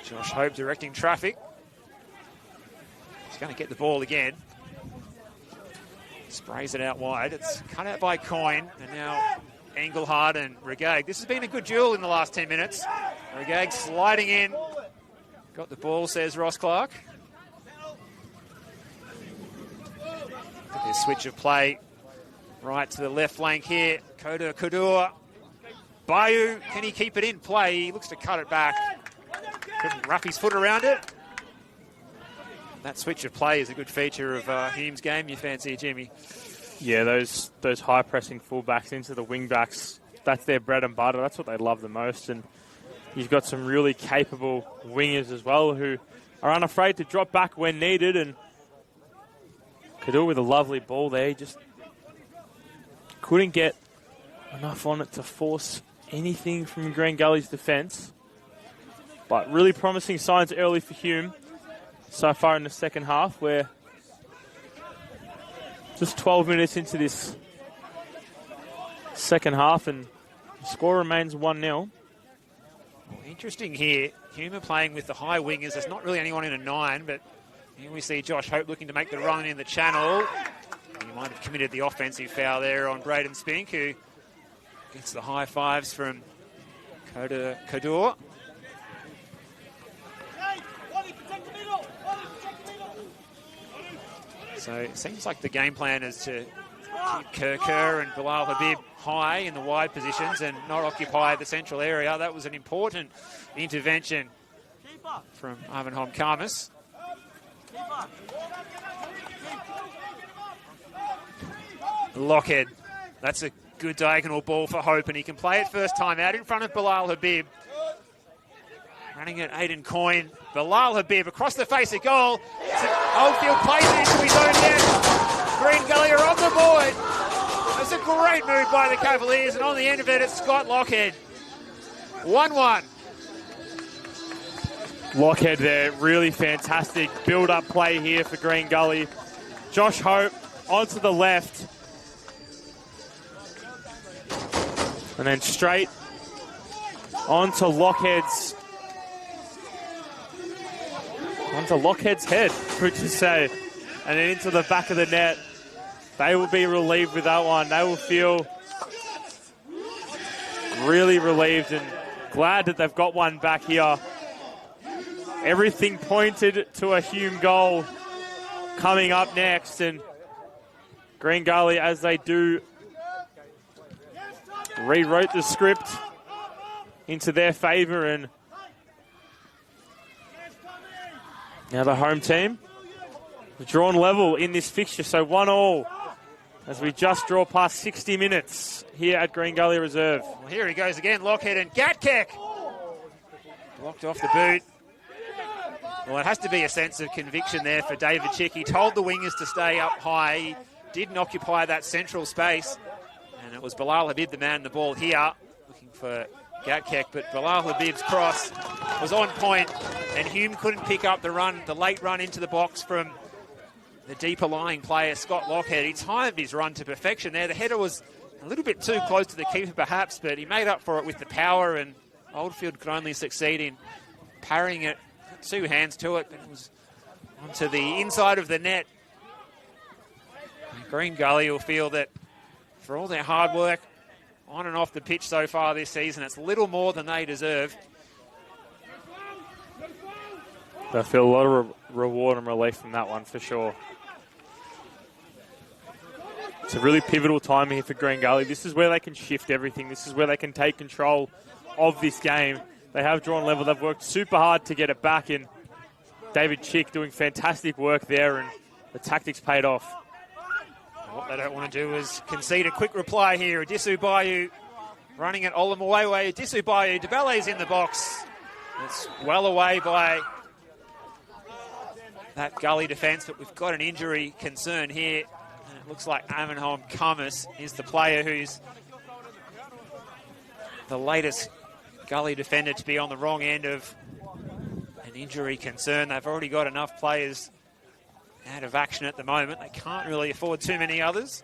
Josh Hope directing traffic. He's going to get the ball again. Sprays it out wide. It's cut out by Coyne, and now Engelhardt and Regaig. This has been a good duel in the last 10 minutes. Regaig sliding in. Got the ball, says Ross Clark. Look at this switch of play. Right to the left flank here. Koda Kadur. Bayu, can he keep it in play? He looks to cut it back. Couldn't wrap his foot around it. That switch of play is a good feature of Hume's game, you fancy, Jimmy? Yeah, those high pressing fullbacks into the wing backs, that's their bread and butter. That's what they love the most. And you've got some really capable wingers as well who are unafraid to drop back when needed. And Kadur with a lovely ball there. He just couldn't get enough on it to force anything from Green Gully's defence. But really promising signs early for Hume so far in the second half. We're just 12 minutes into this second half and the score remains 1-0. Well, interesting here. Hume are playing with the high wingers. There's not really anyone in a 9, but here we see Josh Hope looking to make the run in the channel. He might have committed the offensive foul there on Braden Spink, who gets the high fives from Koda Kadur. So it seems like the game plan is to keep Kerr and Bilal Habib high in the wide positions and not occupy the central area. That was an important intervention from Ivan Homkamis. Lockhead. That's a good diagonal ball for Hope, and he can play it first time out in front of Bilal Habib. Running at Aidan Coyne. Bilal Habib across the face of goal. Oldfield plays it into his own net. Green Gully are on the board. It's a great move by the Cavaliers, and on the end of it, it's Scott Lockhead. 1-1. Lockhead there, really fantastic build-up play here for Green Gully. Josh Hope onto the left. And then straight onto Lockhead's head, would you say? And then into the back of the net. They will be relieved with that one. They will feel really relieved and glad that they've got one back here. Everything pointed to a Hume goal coming up next, and Green Gully, as they do, rewrote the script into their favour, and now the home team drawn level in this fixture, so 1-1 as we just draw past 60 minutes here at Green Gully Reserve. Well, here he goes again, Lockhead, and Gatkek blocked off the boot. Well, it has to be a sense of conviction there for David Chick. He told the wingers to stay up high. He didn't occupy that central space. And it was Bilal Habib, the man in the ball here, looking for Gatkek. But Bilal Habib's cross was on point, and Hume couldn't pick up the late run into the box from the deeper lying player, Scott Lockhead. He timed his run to perfection there. The header was a little bit too close to the keeper perhaps, but he made up for it with the power, and Oldfield could only succeed in parrying it. Two hands to it, but it was onto the inside of the net. And Green Gully will feel that for all their hard work on and off the pitch so far this season, it's little more than they deserve. They'll feel a lot of reward and relief from that one for sure. It's a really pivotal time here for Green Gully. This is where they can shift everything. This is where they can take control of this game. They have drawn level. They've worked super hard to get it back, and David Chick doing fantastic work there, and the tactics paid off. What they don't want to do is concede a quick reply here. Adisu Bayu running it Olamuwewe. Adisu Bayu, DeBelle's in the box. It's well away by that Gully defence, but we've got an injury concern here. And it looks like Amenholm Kummus is the player who's the latest Gully defender to be on the wrong end of an injury concern. They've already got enough players out of action at the moment. They can't really afford too many others.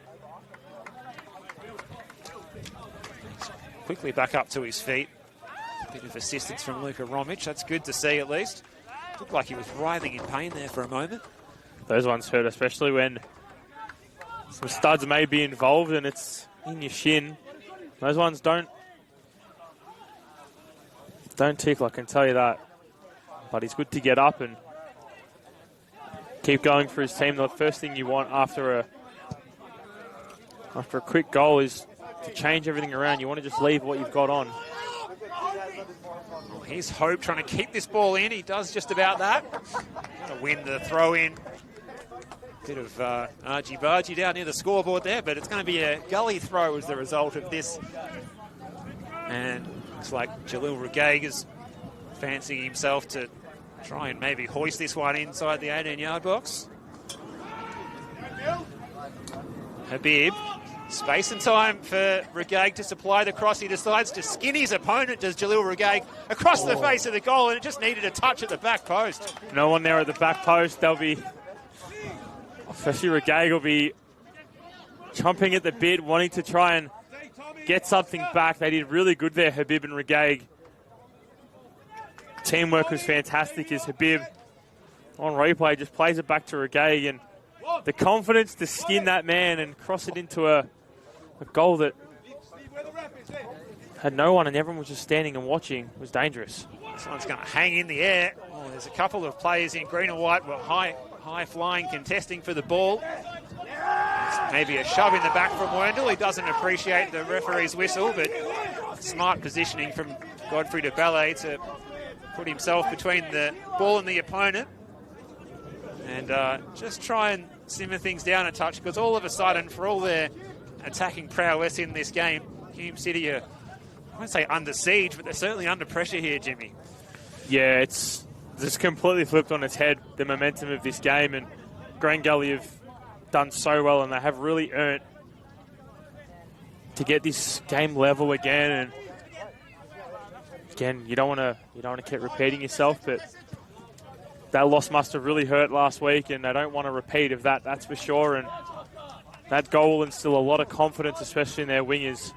He's quickly back up to his feet. A bit of assistance from Luka Romic. That's good to see at least. Looked like he was writhing in pain there for a moment. Those ones hurt, especially when some studs may be involved and it's in your shin. Those ones don't tickle, I can tell you that. But he's good to get up and keep going for his team. The first thing you want after a quick goal is to change everything around. You want to just leave what you've got on. Well, here's Hope trying to keep this ball in. He does just about that. Going to win the throw in. Bit of argy-bargy down near the scoreboard there, but it's going to be a Gully throw as the result of this. And looks like Jalil Regaig is fancying himself to try and maybe hoist this one inside the 18-yard box. Habib, space and time for Regaig to supply the cross. He decides to skin his opponent, does Jalil Regaig, across the face of the goal, and it just needed a touch at the back post. No one there at the back post. They'll be, especially Regaig will be chomping at the bit, wanting to try and get something back. They did really good there, Habib and Regaig. Teamwork was fantastic as Habib on replay just plays it back to Regaig, and the confidence to skin that man and cross it into a goal that had no one and everyone was just standing and watching was dangerous. This one's going to hang in the air. Oh, there's a couple of players in green and white were high flying, contesting for the ball. It's maybe a shove in the back from Werndl. He doesn't appreciate the referee's whistle, but smart positioning from Godfrey DeBelle to put himself between the ball and the opponent and just try and simmer things down a touch, because all of a sudden, for all their attacking prowess in this game, Hume City are, I won't say under siege, but they're certainly under pressure here, Jimmy. Yeah, it's just completely flipped on its head, the momentum of this game, and Green Gully have done so well, and they have really earned to get this game level again. And again, you don't want to keep repeating yourself, but that loss must have really hurt last week, and they don't want a repeat of that, that's for sure. And that goal will instill a lot of confidence, especially in their wingers.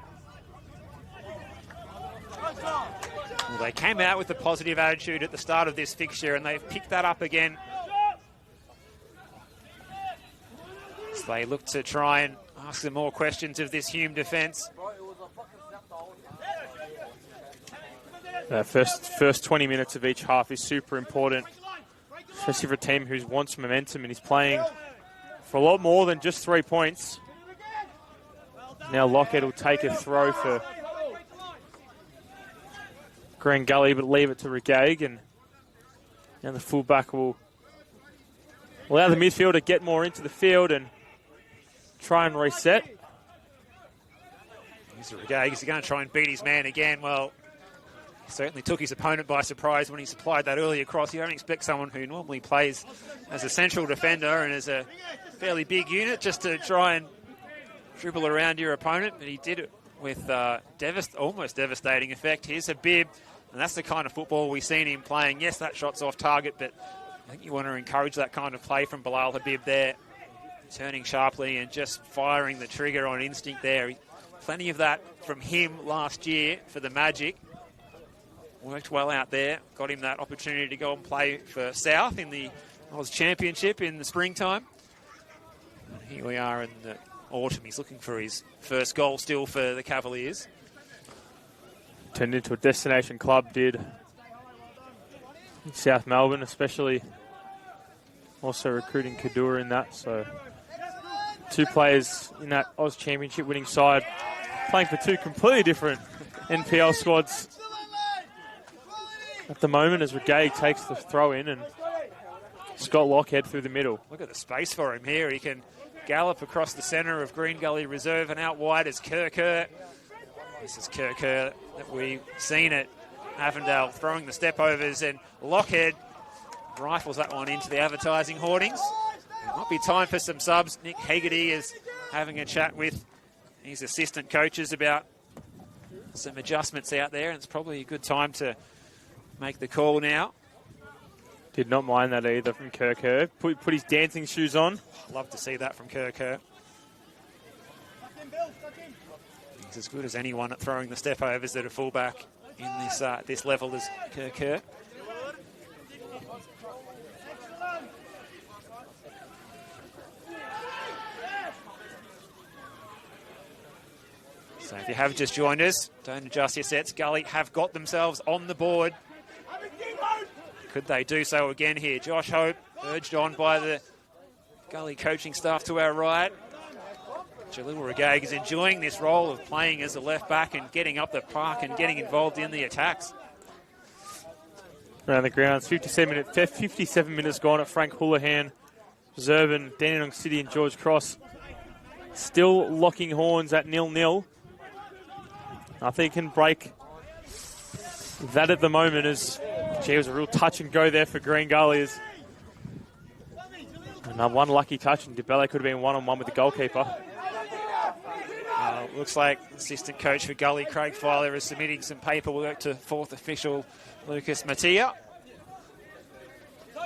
Well, they came out with a positive attitude at the start of this fixture, and they've picked that up again. It's As they look to try and ask some more questions of this Hume defence. First 20 minutes of each half is super important, especially for a team who wants momentum and is playing for a lot more than just 3 points. Now Lockhead will take a throw for Gully, but leave it to Regag, and now the fullback will allow the midfielder to get more into the field and try and reset. Here's Regag. Is he going to try and beat his man again? Well, he certainly took his opponent by surprise when he supplied that earlier cross. You don't expect someone who normally plays as a central defender and as a fairly big unit just to try and dribble around your opponent, but he did it with almost devastating effect. Here's a bib, and that's the kind of football we've seen him playing. Yes, that shot's off target, but I think you want to encourage that kind of play from Bilal Habib there, turning sharply and just firing the trigger on instinct there. Plenty of that from him last year for the Magic. Worked well out there, got him that opportunity to go and play for South in the Oz Championship in the springtime. And here we are in the autumn. He's looking for his first goal still for the Cavaliers. Turned into a destination club, did in South Melbourne, especially also recruiting Kadura in that. So 2 players in that Oz Championship winning side playing for 2 completely different NPL squads at the moment, as Regay takes the throw in and Scott Lockhead through the middle. Look at the space for him here. He can gallop across the centre of Green Gully Reserve, and out wide is Kerr. This is Kerr that we've seen at Avondale throwing the step-overs, and Lockhead rifles that one into the advertising hoardings. It might be time for some subs. Nick Hegarty is having a chat with his assistant coaches about some adjustments out there, and it's probably a good time to make the call now. Did not mind that either from Kerr. Put his dancing shoes on. Love to see that from Kerr. He's as good as anyone at throwing the step overs at a fullback in this level as Kerr. So if you have just joined us, don't adjust your sets. Gully have got themselves on the board. Could they do so again here? Josh Hope, urged on by the Gully coaching staff to our right. Jalil Regag is enjoying this role of playing as a left back and getting up the park and getting involved in the attacks. Around the grounds, 57 minutes gone at Frank Houlihan, Zerban, Dandenong City and George Cross. Still locking horns at 0-0. I think can break that at the moment as it was a real touch and go there for Green Gully. And one lucky touch, and DeBelle could have been one-on-one with the goalkeeper. Looks like assistant coach for Gully, Craig Filer, is submitting some paperwork to 4th official Lucas Mattia.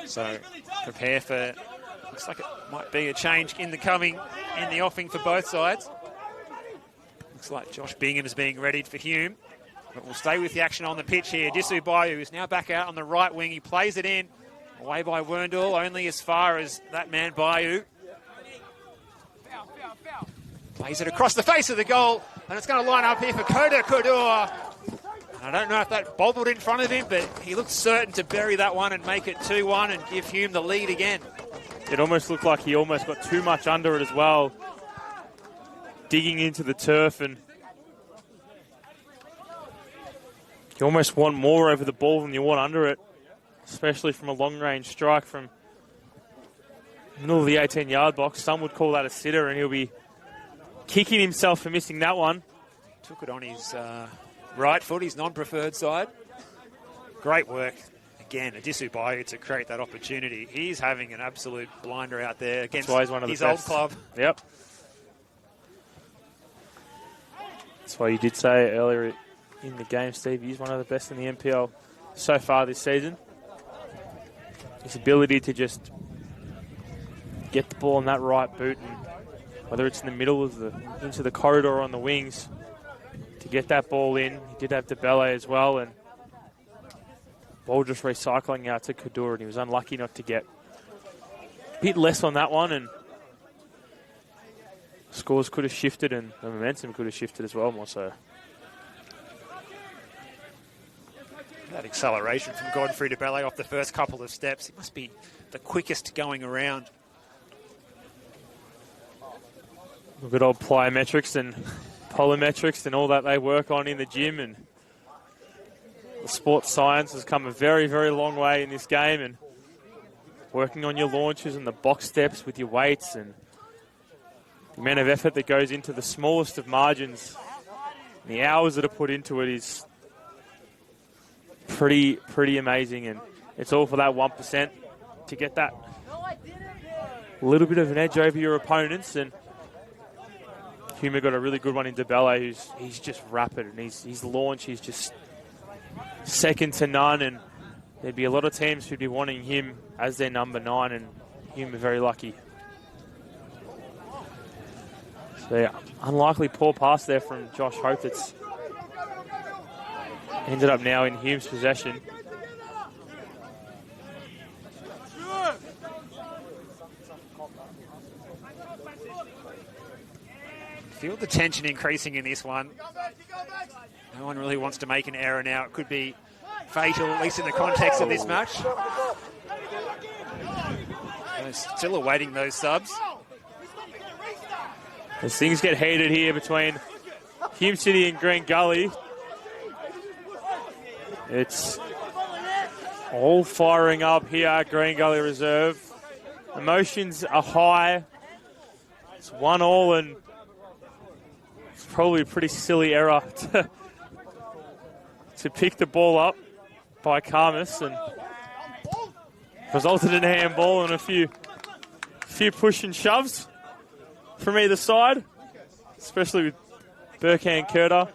So prepare for, looks like it might be a change in the offing for both sides. Looks like Josh Bingham is being readied for Hume. But we'll stay with the action on the pitch here. Disu Bayou is now back out on the right wing. He plays it in. Away by Werndl, only as far as that man Bayou. Plays it across the face of the goal. And it's going to line up here for Koda Kodur. I don't know if that bobbled in front of him, but he looks certain to bury that one and make it 2-1 and give Hume the lead again. It almost looked like he almost got too much under it as well. Digging into the turf, and you almost want more over the ball than you want under it, especially from a long-range strike from the middle of the 18-yard box. Some would call that a sitter, and he'll be kicking himself for missing that one. Took it on his right foot, his non-preferred side. Great work. Again, Adisu Bayou to create that opportunity. He's having an absolute blinder out there against his old club. Yep. That's why you did say earlier in the game, Steve, he's one of the best in the NPL so far this season. His ability to just get the ball on that right boot, and whether it's in the middle of into the corridor or on the wings, to get that ball in. He did have DeBelle as well, and ball just recycling out to Kadura, and he was unlucky not to get a bit less on that one, and scores could have shifted and the momentum could have shifted as well, more so. That acceleration from Godfrey de Bellet off the first couple of steps. It must be the quickest going around. Good old plyometrics and polymetrics and all that they work on in the gym, and the sports science has come a very, very long way in this game, and working on your launches and the box steps with your weights and the amount of effort that goes into the smallest of margins, and the hours that are put into it is pretty amazing, and it's all for that 1% to get that little bit of an edge over your opponents. And Hume got a really good one in de Bellet, he's just rapid, and his launch is just second to none, and there'd be a lot of teams who'd be wanting him as their number 9, and Hume are very lucky. So yeah, unlikely poor pass there from Josh Hope that's ended up now in Hume's possession. Feel the tension increasing in this one. No one really wants to make an error now. It could be fatal, at least in the context of this match. Still awaiting those subs. As things get heated here between Hume City and Green Gully, it's all firing up here at Green Gully Reserve. Emotions are high. It's 1-1, and it's probably a pretty silly error to pick the ball up by Karmas, and resulted in a handball and a few push and shoves from either side, especially with Burkhan Kurta,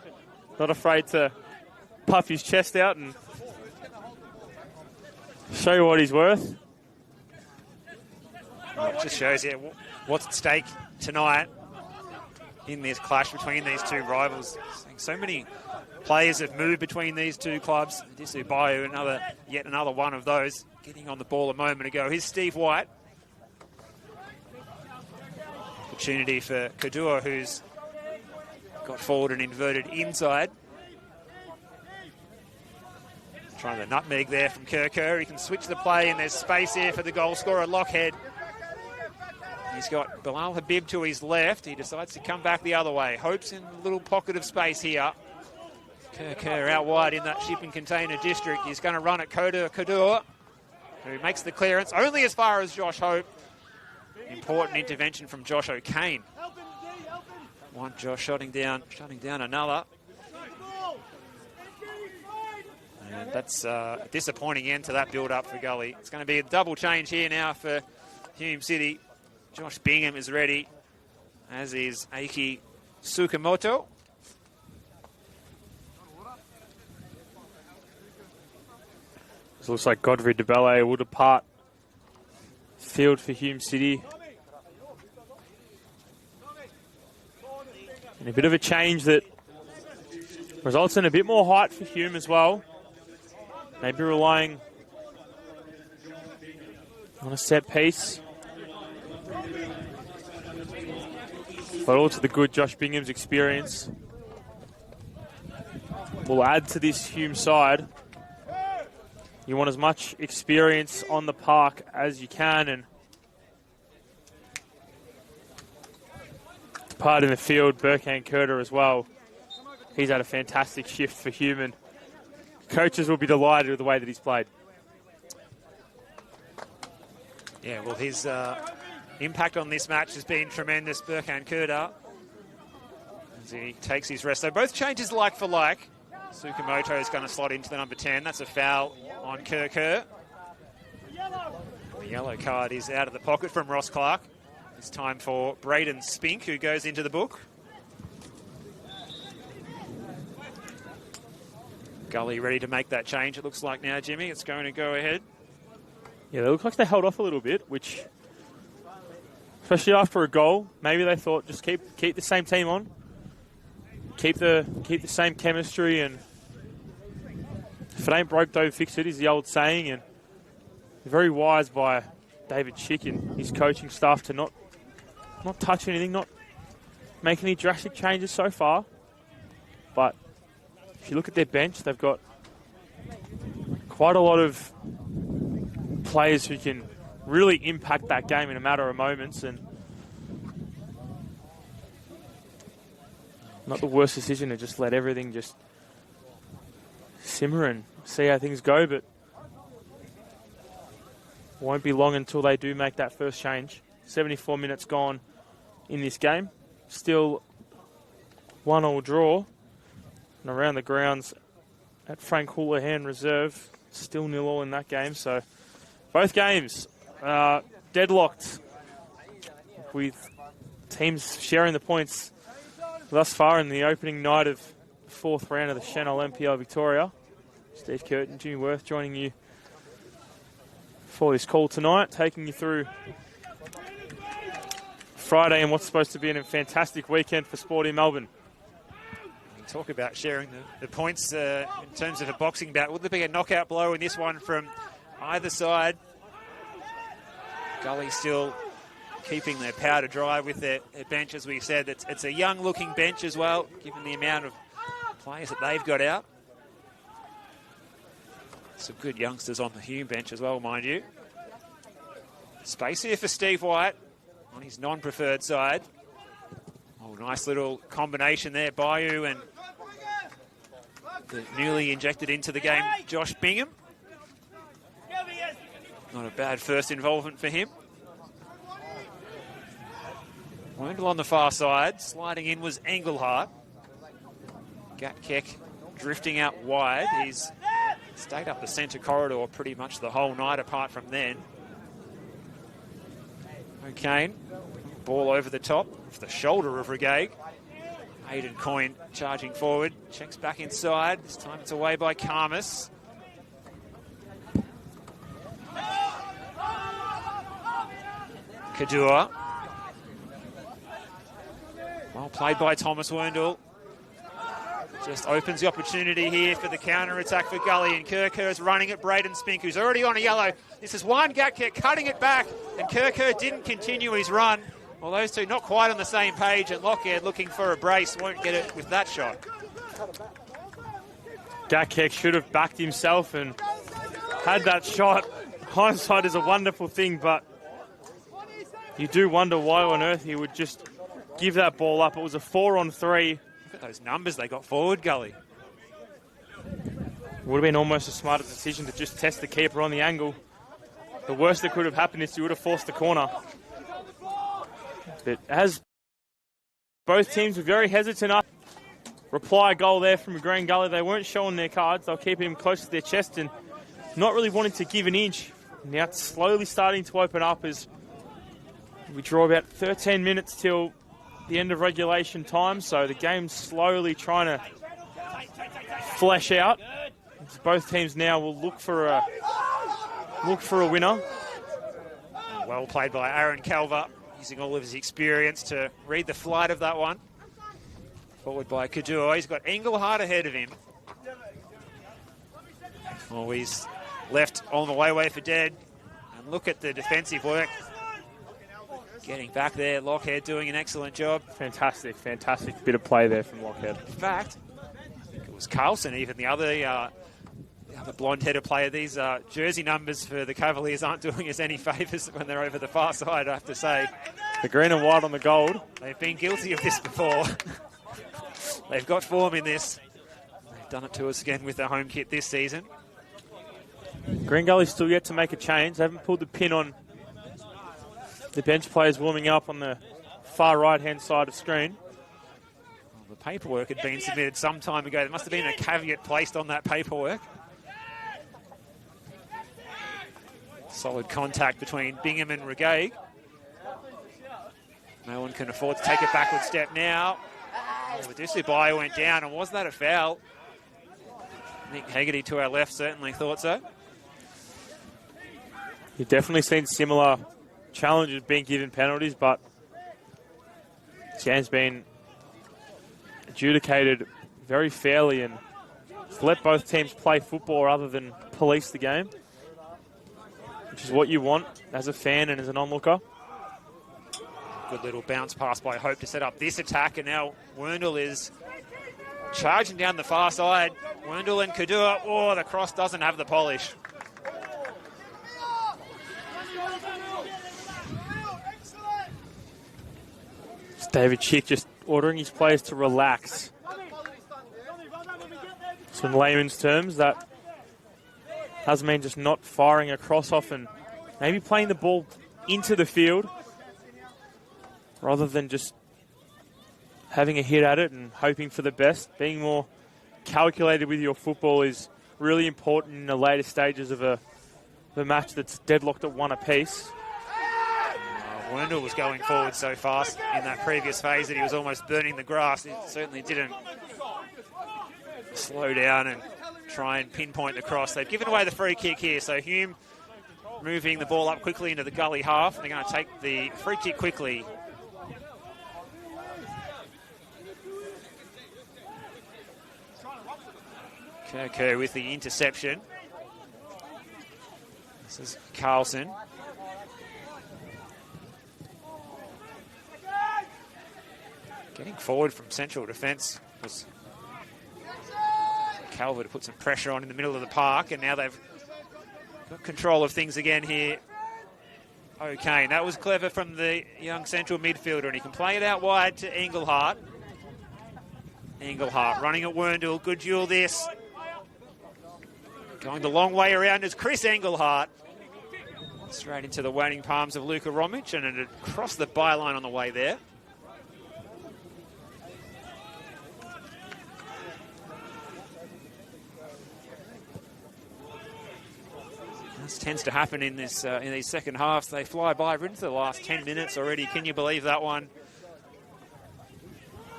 not afraid to puff his chest out and show you what he's worth. It just shows you what's at stake tonight in this clash between these two rivals. So many players have moved between these two clubs. Disu Bayu, yet another one of those, getting on the ball a moment ago. Here's Steve White. Opportunity for Kadua, who's got forward and inverted inside. Trying the nutmeg there from Kerr. He can switch the play, and there's space here for the goal scorer, Lockhead. He's got Bilal Habib to his left. He decides to come back the other way. Hope's in a little pocket of space here. Kerr out wide in that shipping container district. He's going to run at Kadua, who makes the clearance only as far as Josh Hope. Important intervention from Josh O'Kane. One Josh shutting down another. And that's a disappointing end to that build-up for Gully. It's going to be a double change here now for Hume City. Josh Bingham is ready, as is Eiki Tsukamoto. It looks like Godfrey de Bellet will depart field for Hume City. And a bit of a change that results in a bit more height for Hume as well. Maybe relying on a set piece. But all to the good Josh Bingham's experience will add to this Hume side. You want as much experience on the park as you can, and part in the field, Burkhan Kurta as well. He's had a fantastic shift for Hume, and coaches will be delighted with the way that he's played. Yeah, well, his impact on this match has been tremendous, Burkhan Kurta, as he takes his rest. So both changes like for like. Tsukamoto is going to slot into the number 10. That's a foul on Kerr. The yellow card is out of the pocket from Ross Clark. It's time for Braden Spink, who goes into the book. Gully ready to make that change, it looks like now, Jimmy. It's going to go ahead. Yeah, they look like they held off a little bit, which, especially after a goal, maybe they thought just keep the same team on. Keep the same chemistry, and if it ain't broke, don't fix it, is the old saying. And very wise by David Chick and his coaching staff to not touch anything, not make any drastic changes so far. But if you look at their bench, they've got quite a lot of players who can really impact that game in a matter of moments, and not the worst decision to just let everything just simmer and see how things go, but won't be long until they do make that first change. 74 minutes gone in this game. Still 1-1 draw. And around the grounds at Frank Houlihan Reserve, still 0-0 in that game. So both games deadlocked, with teams sharing the points thus far in the opening night of the 4th round of the Senol NPL Victoria. Steve Curtin, Jimmy Worth joining you for this call tonight, taking you through Friday and what's supposed to be a fantastic weekend for sport in Melbourne. Talk about sharing the points in terms of a boxing bout. Will there be a knockout blow in this one from either side? Gully still keeping their powder dry with their bench, as we said. It's a young-looking bench as well, given the amount of players that they've got out. Some good youngsters on the Hume bench as well, mind you. Space here for Steve White on his non-preferred side. Oh, nice little combination there. Bayou and the newly injected into the game, Josh Bingham. Not a bad first involvement for him. Wendell on the far side. Sliding in was Engelhardt. Gatkek drifting out wide. He's stayed up the centre corridor pretty much the whole night apart from then. O'Kane, ball over the top of the shoulder of Regaig. Aidan Coyne charging forward, checks back inside. This time it's away by Karmas. Kadua. Well played by Thomas Wendell. Just opens the opportunity here for the counter-attack for Gully, and Kirkhur's running at Braden Spink, who's already on a yellow. This is one Gatkek cutting it back, and Kirkhur didn't continue his run. Well, those two not quite on the same page, and Lockhead looking for a brace, won't get it with that shot. Gatkek should have backed himself and had that shot. Hindsight is a wonderful thing, but you do wonder why on earth he would just give that ball up. It was a 4-on-3. Look at those numbers they got forward, Gully. Would have been almost a smarter decision to just test the keeper on the angle. The worst that could have happened is he would have forced the corner. But as both teams were very hesitant up, reply goal there from Green Gully. They weren't showing their cards. They'll keep him close to their chest and not really wanting to give an inch. Now it's slowly starting to open up as we draw about 13 minutes till the end of regulation time, so the game's slowly trying to flesh out. Both teams now will look for a winner. Well played by Aaron Calver, using all of his experience to read the flight of that one. Forward by Kadua. He's got Engelhardt ahead of him. Oh, he's left on the way for dead. And look at the defensive work. Getting back there, Lockhead doing an excellent job. Fantastic bit of play there from Lockhead. In fact, it was Carlson, even the other blonde-headed player. These jersey numbers for the Cavaliers aren't doing us any favours when they're over the far side, I have to say. The green and white on the gold. They've been guilty of this before. They've got form in this. They've done it to us again with their home kit this season. Green Gully's still yet to make a change. They haven't pulled the pin on the bench players warming up on the far right-hand side of screen. Well, the paperwork had been submitted some time ago. There must have been a caveat placed on that paperwork. Solid contact between Bingham and Regaig. No one can afford to take a backward step now. Wadussi Bayo went down, and was that a foul? Nick Haggerty to our left certainly thought so. You've definitely seen similar challenges being given penalties, but Jan's been adjudicated very fairly and let both teams play football rather than police the game, which is what you want as a fan and as an onlooker. Good little bounce pass by Hope to set up this attack, and now Werndl is charging down the far side. Werndl and Kadua. Oh, the cross doesn't have the polish. It's David Chick just ordering his players to relax. So in layman's terms, that doesn't mean just not firing across often. Maybe playing the ball into the field rather than just having a hit at it and hoping for the best. Being more calculated with your football is really important in the later stages of a match that's deadlocked at one apiece. Werndl was going forward so fast in that previous phase that he was almost burning the grass. He certainly didn't slow down and try and pinpoint the cross. They've given away the free kick here, so Hume moving the ball up quickly into the Gully half. They're going to take the free kick quickly. Kerr with the interception. This is Carlson. Getting forward from central defence was Calvert to put some pressure on in the middle of the park, and now they've got control of things again here. Okay, and that was clever from the young central midfielder, and he can play it out wide to Engelhardt. Engelhardt running at Werndl. Good duel this. Going the long way around is Chris Engelhardt. Straight into the waiting palms of Luka Romic, and it across the byline on the way there. This tends to happen in this in these second halves. They fly by. We're into the last 10 minutes already. Can you believe that one?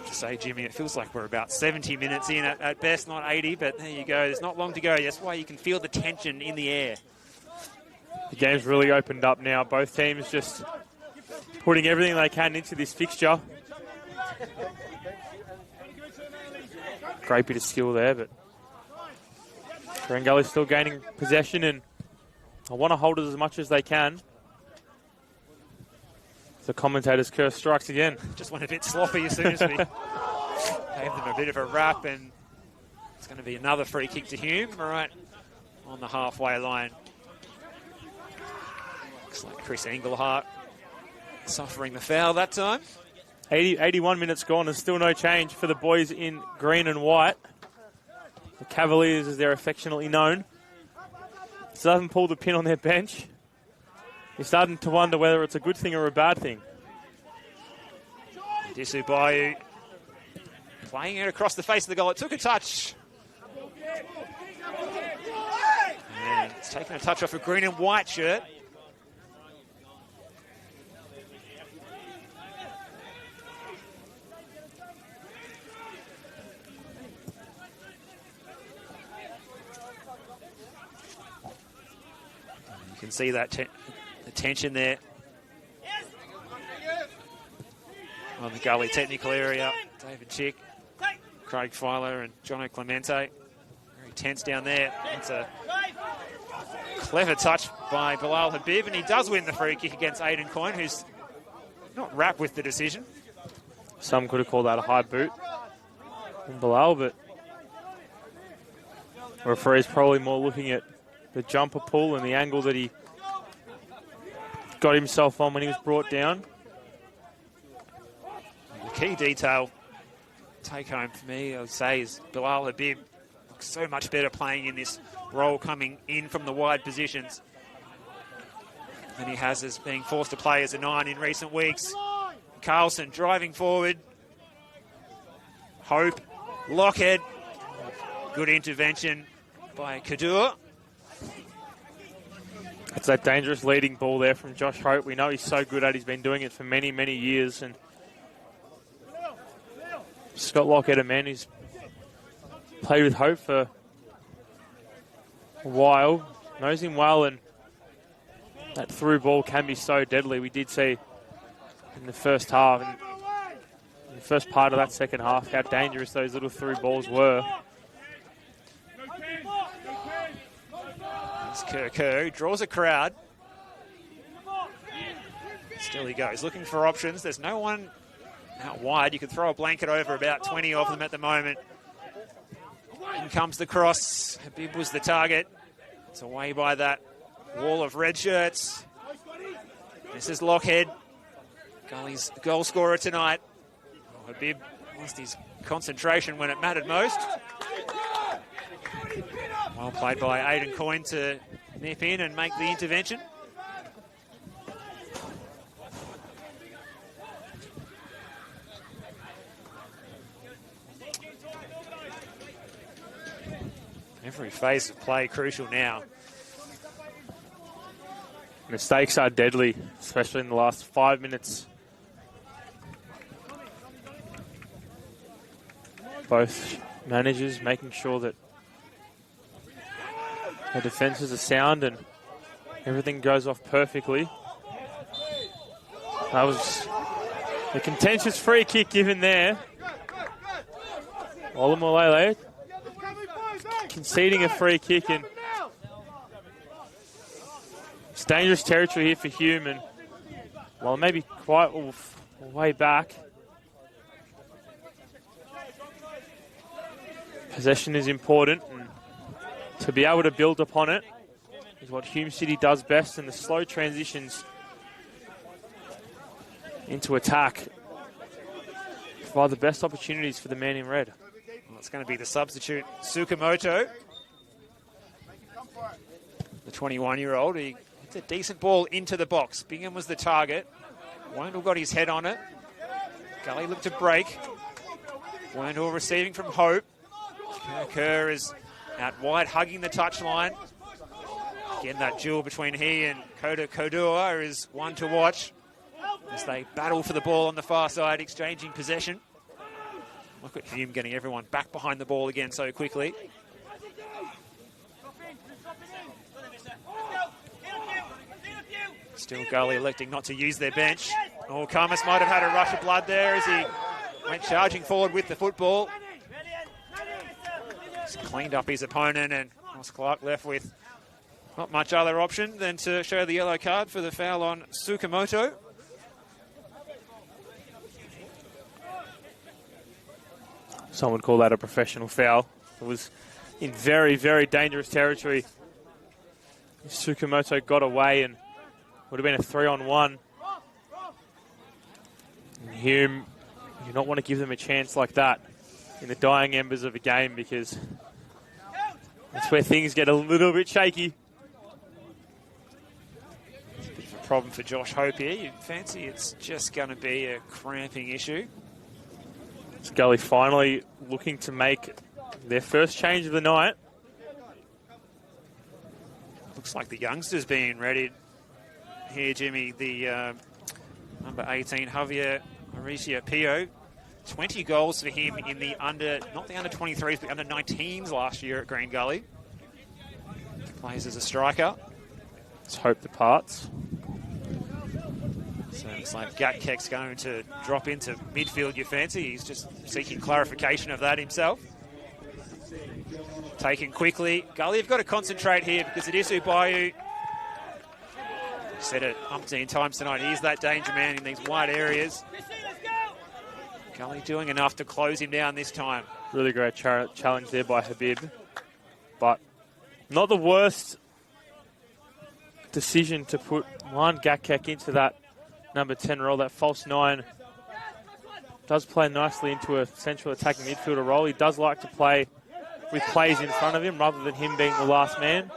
To say, Jimmy, it feels like we're about 70 minutes in at best, not 80, but there you go. There's not long to go. That's why you can feel the tension in the air. The game's really opened up now. Both teams just putting everything they can into this fixture. Great bit of skill there, but Gully's still gaining possession, and I want to hold it as much as they can. The commentator's curse strikes again. Just went a bit sloppy as soon as we gave them a bit of a wrap, and it's going to be another free kick to Hume, right on the halfway line. Looks like Chris Engelhardt suffering the foul that time. 81 minutes gone and still no change for the boys in green and white. The Cavaliers, as they're affectionately known, still haven't pulled the pin on their bench. You're starting to wonder whether it's a good thing or a bad thing. Disu Bayou playing it across the face of the goal. It took a touch. And it's taken a touch off a green and white shirt. You can see that the tension there on the Gully technical area. David Chick, Craig Filer and Jono Clemente. Very tense down there. It's a clever touch by Bilal Habib, and he does win the free kick against Aidan Coyne, who's not wrapped with the decision. Some could have called that a high boot from Bilal, but the referee's probably more looking at the jumper pull and the angle that he got himself on when he was brought down. The key detail take home for me, I would say, is Bilal Habib looks so much better playing in this role, coming in from the wide positions than he has as being forced to play as a 9 in recent weeks. Carlson driving forward. Hope, Lockhead. Good intervention by Kadur. It's that dangerous leading ball there from Josh Hope. We know he's so good at it. He's been doing it for many, many years. And Scott Lockhead, a man who's played with Hope for a while, knows him well, and that through ball can be so deadly. We did see in the first half, and in the first part of that second half, how dangerous those little through balls were. Kerr draws a crowd. Still he goes, looking for options. There's no one out wide. You can throw a blanket over about 20 of them at the moment. In comes the cross. Habib was the target. It's away by that wall of red shirts. This is Lockhead, Gully's goal scorer tonight. Oh, Habib lost his concentration when it mattered most. Well played by Aidan Coyne to nip in and make the intervention. Every phase of play crucial now. Mistakes are deadly, especially in the last 5 minutes. Both managers making sure that the defences are sound and everything goes off perfectly. That was a contentious free kick given there. Olamolele conceding a free kick, and it's dangerous territory here for Hume, and while maybe quite way back, possession is important, and to be able to build upon it is what Hume City does best, and the slow transitions into attack provide the best opportunities for the man in red. Well, it's going to be the substitute, Tsukamoto. The 21-year-old. He hits a decent ball into the box. Bingham was the target. Wendell got his head on it. Gully looked to break. Wendell receiving from Hope. Kerr is out wide, hugging the touchline. Again, that duel between he and Kota Kodua is one to watch as they battle for the ball on the far side, exchanging possession. Look at Hume getting everyone back behind the ball again so quickly. Still Gully electing not to use their bench. Oh, Karmas might have had a rush of blood there as he went charging forward with the football. He's cleaned up his opponent, and Ross Clark left with not much other option than to show the yellow card for the foul on Tsukamoto. Some would call that a professional foul. It was in very, very dangerous territory. Tsukamoto got away and would have been a 3-on-1. And Hume, you don't want to give them a chance like that in the dying embers of a game, because that's where things get a little bit shaky. It's a bit of a problem for Josh Hope here. You'd fancy it's just going to be a cramping issue. Gully finally looking to make their first change of the night. Looks like the youngsters being readied here, Jimmy. The number 18, Javier Mauricio Pio. 20 goals for him in the not the under 23s, but under 19s last year at Green Gully. Plays as a striker. Let's hope the parts. So it's like Gatkek's going to drop into midfield, you fancy. He's just seeking clarification of that himself. Taken quickly. Gully have got to concentrate here because it is Ubayu. Said it umpteen times tonight. He is that danger man in these wide areas. Gully doing enough to close him down this time. Really great challenge there by Habib. But not the worst decision to put Juan Gatkek into that number 10 role. That false 9 does play nicely into a central attacking midfielder role. He does like to play with plays in front of him rather than him being the last man.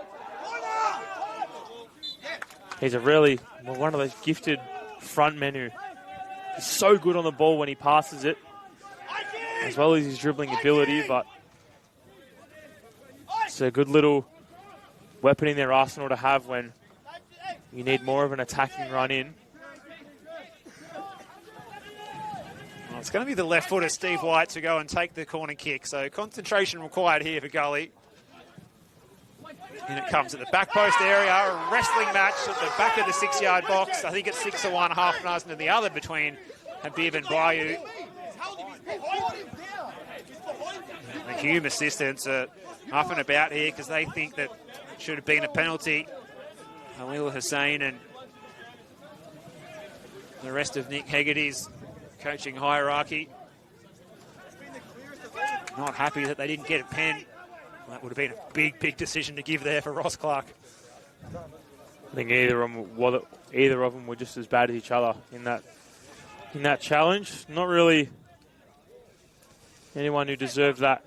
He's a really, one of those gifted front men who is so good on the ball when he passes it, as well as his dribbling ability, but it's a good little weapon in their arsenal to have when you need more of an attacking run in. Well, it's going to be the left footer, Steve White, to go and take the corner kick. So concentration required here for Gully. And it comes at the back post area, a wrestling match at the back of the 6-yard box. I think it's 6-1, half an hour to the other between Habib and Bayou. The Hume assistants are up and about here because they think that it should have been a penalty. Halil Hussein and the rest of Nick Hegarty's coaching hierarchy. Not happy that they didn't get a pen. That would have been a big, big decision to give there for Ross Clark. I think either of them were just as bad as each other in that challenge. Not really anyone who deserved that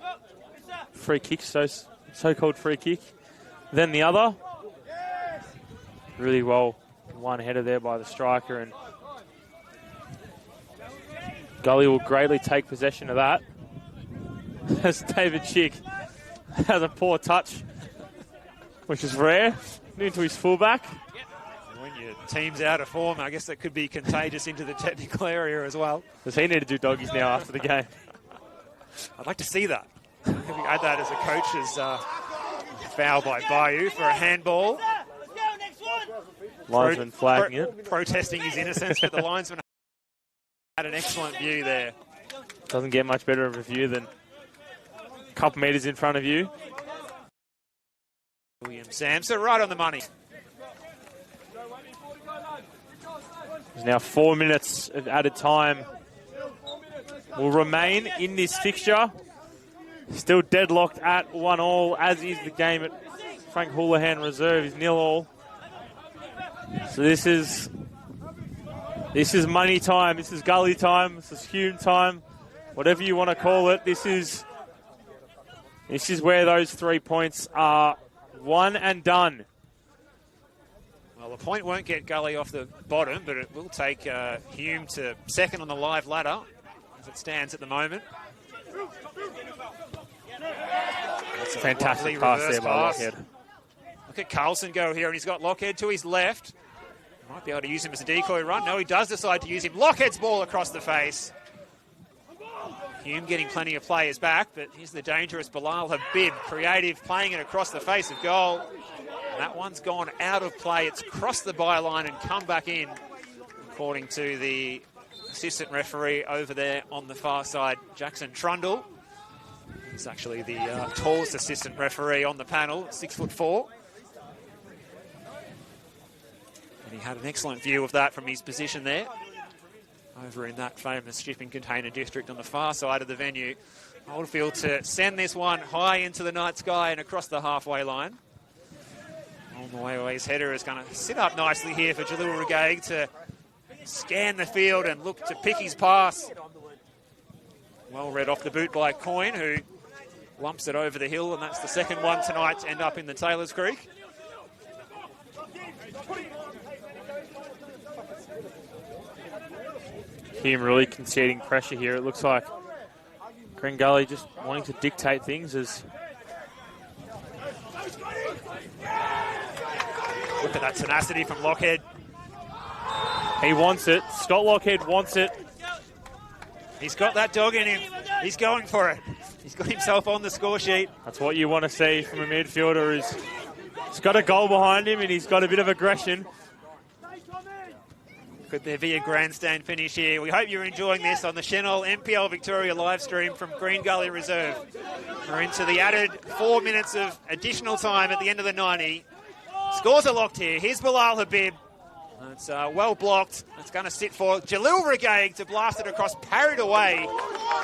free kick, so-called free kick. Then the other, really well one header there by the striker, and Gully will greatly take possession of that. As David Chick has a poor touch, which is rare, into his fullback. When your team's out of form, I guess that could be contagious into the technical area as well. Does he need to do doggies now after the game? I'd like to see that. Maybe add that as a coach's foul by Bayou for a handball. Linesman flagging it. Protesting his innocence, but the linesman had an excellent view there. Doesn't get much better of a view than a couple metres in front of you. William Sampson right on the money. There's now 4 minutes of added time will remain in this fixture. Still deadlocked at 1-1, as is the game at Frank Houlihan Reserve is 0-0. So this is money time. This is Gully time. This is Hume time. Whatever you want to call it. This is where those 3 points are one and done. Well, the point won't get Gully off the bottom, but it will take Hume to second on the live ladder as it stands at the moment. That's a fantastic pass there by Lockhead. Look at Carlson go here, and he's got Lockhead to his left. Might be able to use him as a decoy run. No, he does decide to use him. Lockhead's ball across the face. Hume getting plenty of players back, but here's the dangerous Bilal Habib. Creative, playing it across the face of goal. And that one's gone out of play. It's crossed the byline and come back in, according to the assistant referee over there on the far side, Jackson Trundle. He's actually the tallest assistant referee on the panel, 6'4". And he had an excellent view of that from his position there, over in that famous shipping container district on the far side of the venue. Oldfield to send this one high into the night sky and across the halfway line. On the way, his header is going to sit up nicely here for Jalil Regaig to scan the field and look to pick his pass. Well read off the boot by Coyne, who lumps it over the hill, and that's the second one tonight to end up in the Taylors Creek. Hume really conceding pressure here. It looks like Green Gully just wanting to dictate things as... Look at that tenacity from Lockhead. He wants it. Scott Lockhead wants it. He's got that dog in him. He's going for it. He's got himself on the score sheet. That's what you want to see from a midfielder. He's got a goal behind him and he's got a bit of aggression. Could there be a grandstand finish here? We hope you're enjoying this on the Senol NPL Victoria live stream from Green Gully Reserve. We're into the added 4 minutes of additional time at the end of the 90. Scores are locked here. Here's Bilal Habib. It's well blocked. It's going to sit for Jalil Regaig to blast it across, parried away.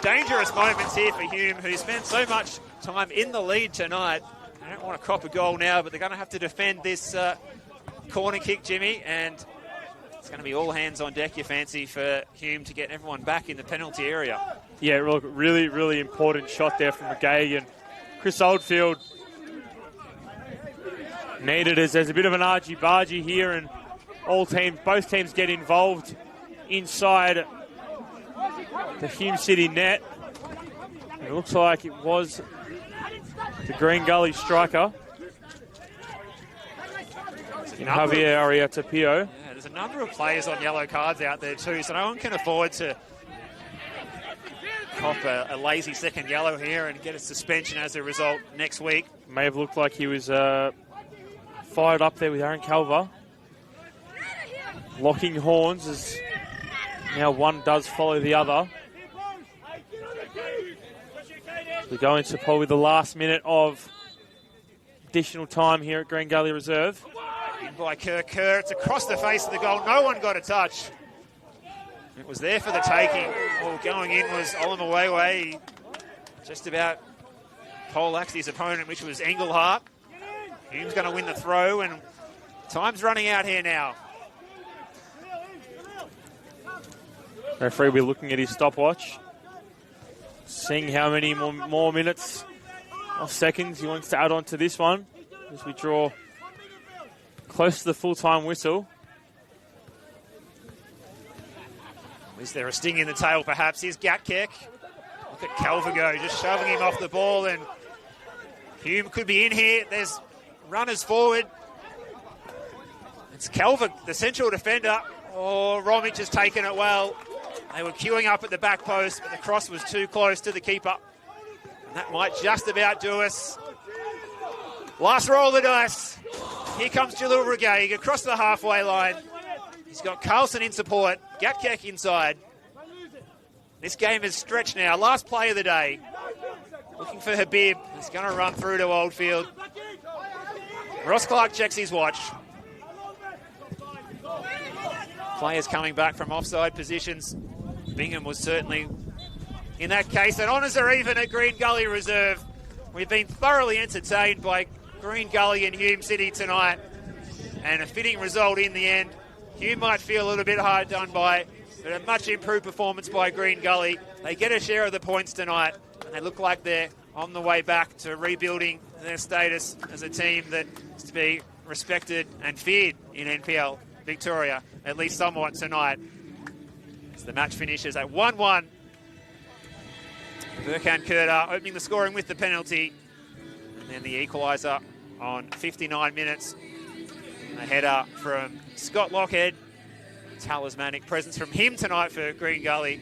Dangerous moments here for Hume, who spent so much time in the lead tonight. They don't want to cop a goal now, but they're going to have to defend this corner kick, Jimmy, and it's going to be all hands on deck, you fancy, for Hume to get everyone back in the penalty area. Yeah, really, really important shot there from Regaig, and Chris Oldfield needed as there's a bit of an argy-bargy here, and both teams get involved inside the Hume City net. It looks like it was the Green Gully striker, Javier Ariatapio. Yeah, there's a number of players on yellow cards out there too, so no one can afford to cop a lazy second yellow here and get a suspension as a result next week. May have looked like he was fired up there with Aaron Calver. Locking horns as now one does follow the other. We go into probably the last minute of additional time here at Green Gully Reserve. In by Kerr. It's across the face of the goal. No one got a touch. It was there for the taking. Oh, going in was Olamawewe. Just about poleaxed his opponent, which was Engelhardt. Hume's going to win the throw, and time's running out here now. Referee will be looking at his stopwatch, seeing how many more minutes or seconds he wants to add on to this one as we draw close to the full-time whistle. Is there a sting in the tail, perhaps? Here's Gatkek. Look at Calvago just shoving him off the ball, and Hume could be in here. There's runners forward. It's Calvago, the central defender. Oh, Romic has taken it well. They were queuing up at the back post, but the cross was too close to the keeper. And that might just about do us. Last roll of the dice. Here comes Jalil Regaig across the halfway line. He's got Carlson in support. Gatkek inside. This game is stretched now. Last play of the day. Looking for Habib. He's going to run through to Oldfield. Ross Clark checks his watch. Players coming back from offside positions. Bingham was certainly in that case. And honours are even at Green Gully Reserve. We've been thoroughly entertained by Green Gully and Hume City tonight. And a fitting result in the end. Hume might feel a little bit hard done by, but a much improved performance by Green Gully. They get a share of the points tonight, and they look like they're on the way back to rebuilding their status as a team that is to be respected and feared in NPL Victoria, at least somewhat tonight. As the match finishes at 1-1. Burkhan Kurta opening the scoring with the penalty, and then the equaliser on 59 minutes. A header from Scott Lockhead. Talismanic presence from him tonight for Green Gully.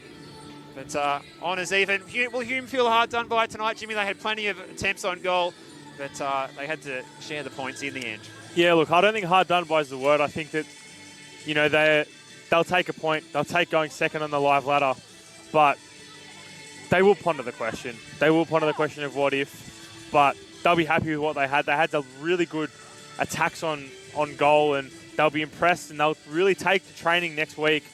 But honours even. Will Hume feel hard done by tonight, Jimmy? They had plenty of attempts on goal, but they had to share the points in the end. Yeah, look, I don't think hard done by is the word. I think that, you know, they'll take a point. They'll take going second on the live ladder. But they will ponder the question. They will ponder the question of what if. But they'll be happy with what they had. They had some really good attacks on goal, and they'll be impressed, and they'll really take to training next week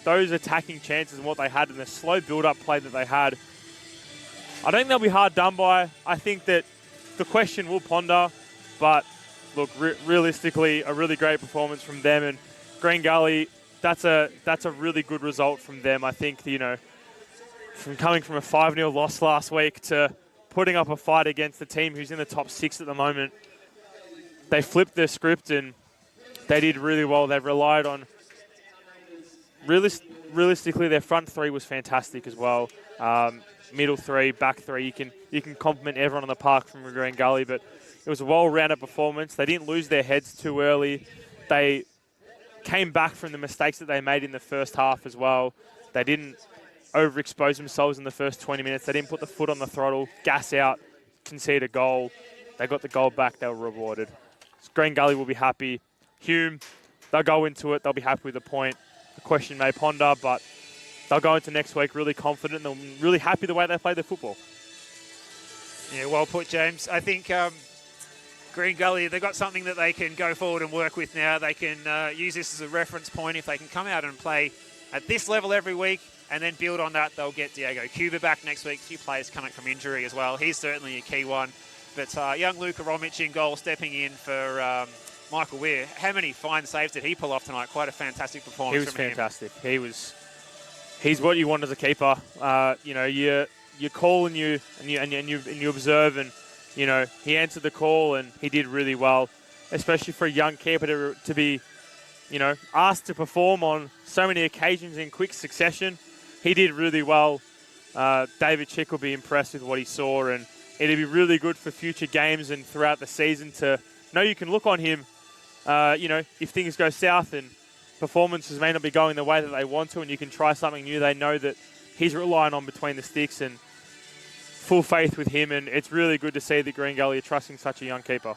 those attacking chances and what they had and the slow build-up play that they had. I don't think they'll be hard done by. I think that the question will ponder, but look, realistically, a really great performance from them, and Green Gully, that's a really good result from them. I think, you know, from coming from a 5-0 loss last week to putting up a fight against the team who's in the top 6 at the moment, they flipped their script and they did really well. They relied on, realistically, their front three was fantastic as well. Middle three, back three, you can compliment everyone on the park from Green Gully, but it was a well-rounded performance. They didn't lose their heads too early. They came back from the mistakes that they made in the first half as well. They didn't overexpose themselves in the first 20 minutes. They didn't put the foot on the throttle, gas out, concede a goal. They got the goal back. They were rewarded. Green Gully will be happy. Hume, they'll go into it. They'll be happy with the point. The question may ponder, but they'll go into next week really confident. They're really happy the way they play their football. Yeah, well put, James. I think Green Gully, they've got something that they can go forward and work with now. They can use this as a reference point. If they can come out and play at this level every week and then build on that, they'll get Diego Cuba back next week. A few players coming from injury as well. He's certainly a key one. But young Luka Romic in goal, stepping in for Michael Weir. How many fine saves did he pull off tonight? Quite a fantastic performance. He was fantastic. He's what you want as a keeper. You know, you call and you observe, and you know he answered the call and he did really well, especially for a young keeper to be, you know, asked to perform on so many occasions in quick succession. He did really well. David Chick will be impressed with what he saw, and it'll be really good for future games and throughout the season to know you can look on him. You know, if things go south and performances may not be going the way that they want to, and you can try something new, they know that he's relying on between the sticks, and full faith with him. And it's really good to see that Green Gully are trusting such a young keeper.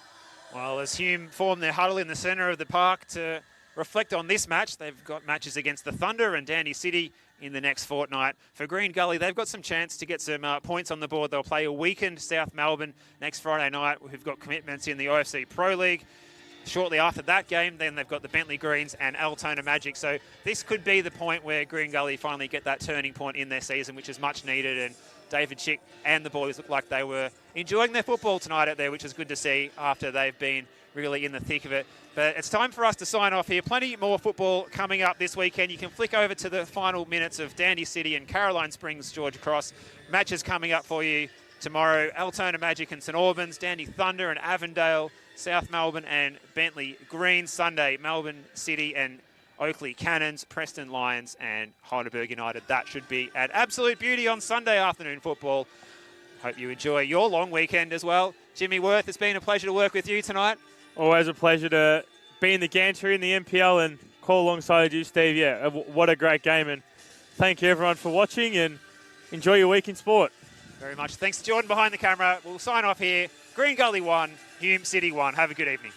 Well, as Hume form their huddle in the centre of the park to reflect on this match, they've got matches against the Thunder and Dandy City in the next fortnight. For Green Gully, they've got some chance to get some points on the board. They'll play a weakened South Melbourne next Friday night, who've got commitments in the OFC Pro League. shortly after that game, then they've got the Bentley Greens and Altona Magic. So this could be the point where Green Gully finally get that turning point in their season, which is much needed. And David Chick and the boys look like they were enjoying their football tonight out there, which is good to see after they've been really in the thick of it. But it's time for us to sign off here. Plenty more football coming up this weekend. You can flick over to the final minutes of Dandy City and Caroline Springs, Georgia Cross. Matches coming up for you tomorrow. Altona Magic and St Albans, Dandy Thunder and Avondale, South Melbourne and Bentley Green. Sunday, Melbourne City and Oakley Cannons, Preston Lions and Heidelberg United. That should be an absolute beauty on Sunday afternoon football. Hope you enjoy your long weekend as well. Jimmy Worth, it's been a pleasure to work with you tonight. Always a pleasure to be in the gantry in the NPL and call alongside you, Steve. Yeah, what a great game. And thank you, everyone, for watching, and enjoy your week in sport. Very much. Thanks to Jordan behind the camera. We'll sign off here. Green Gully 1, Hume City 1. Have a good evening.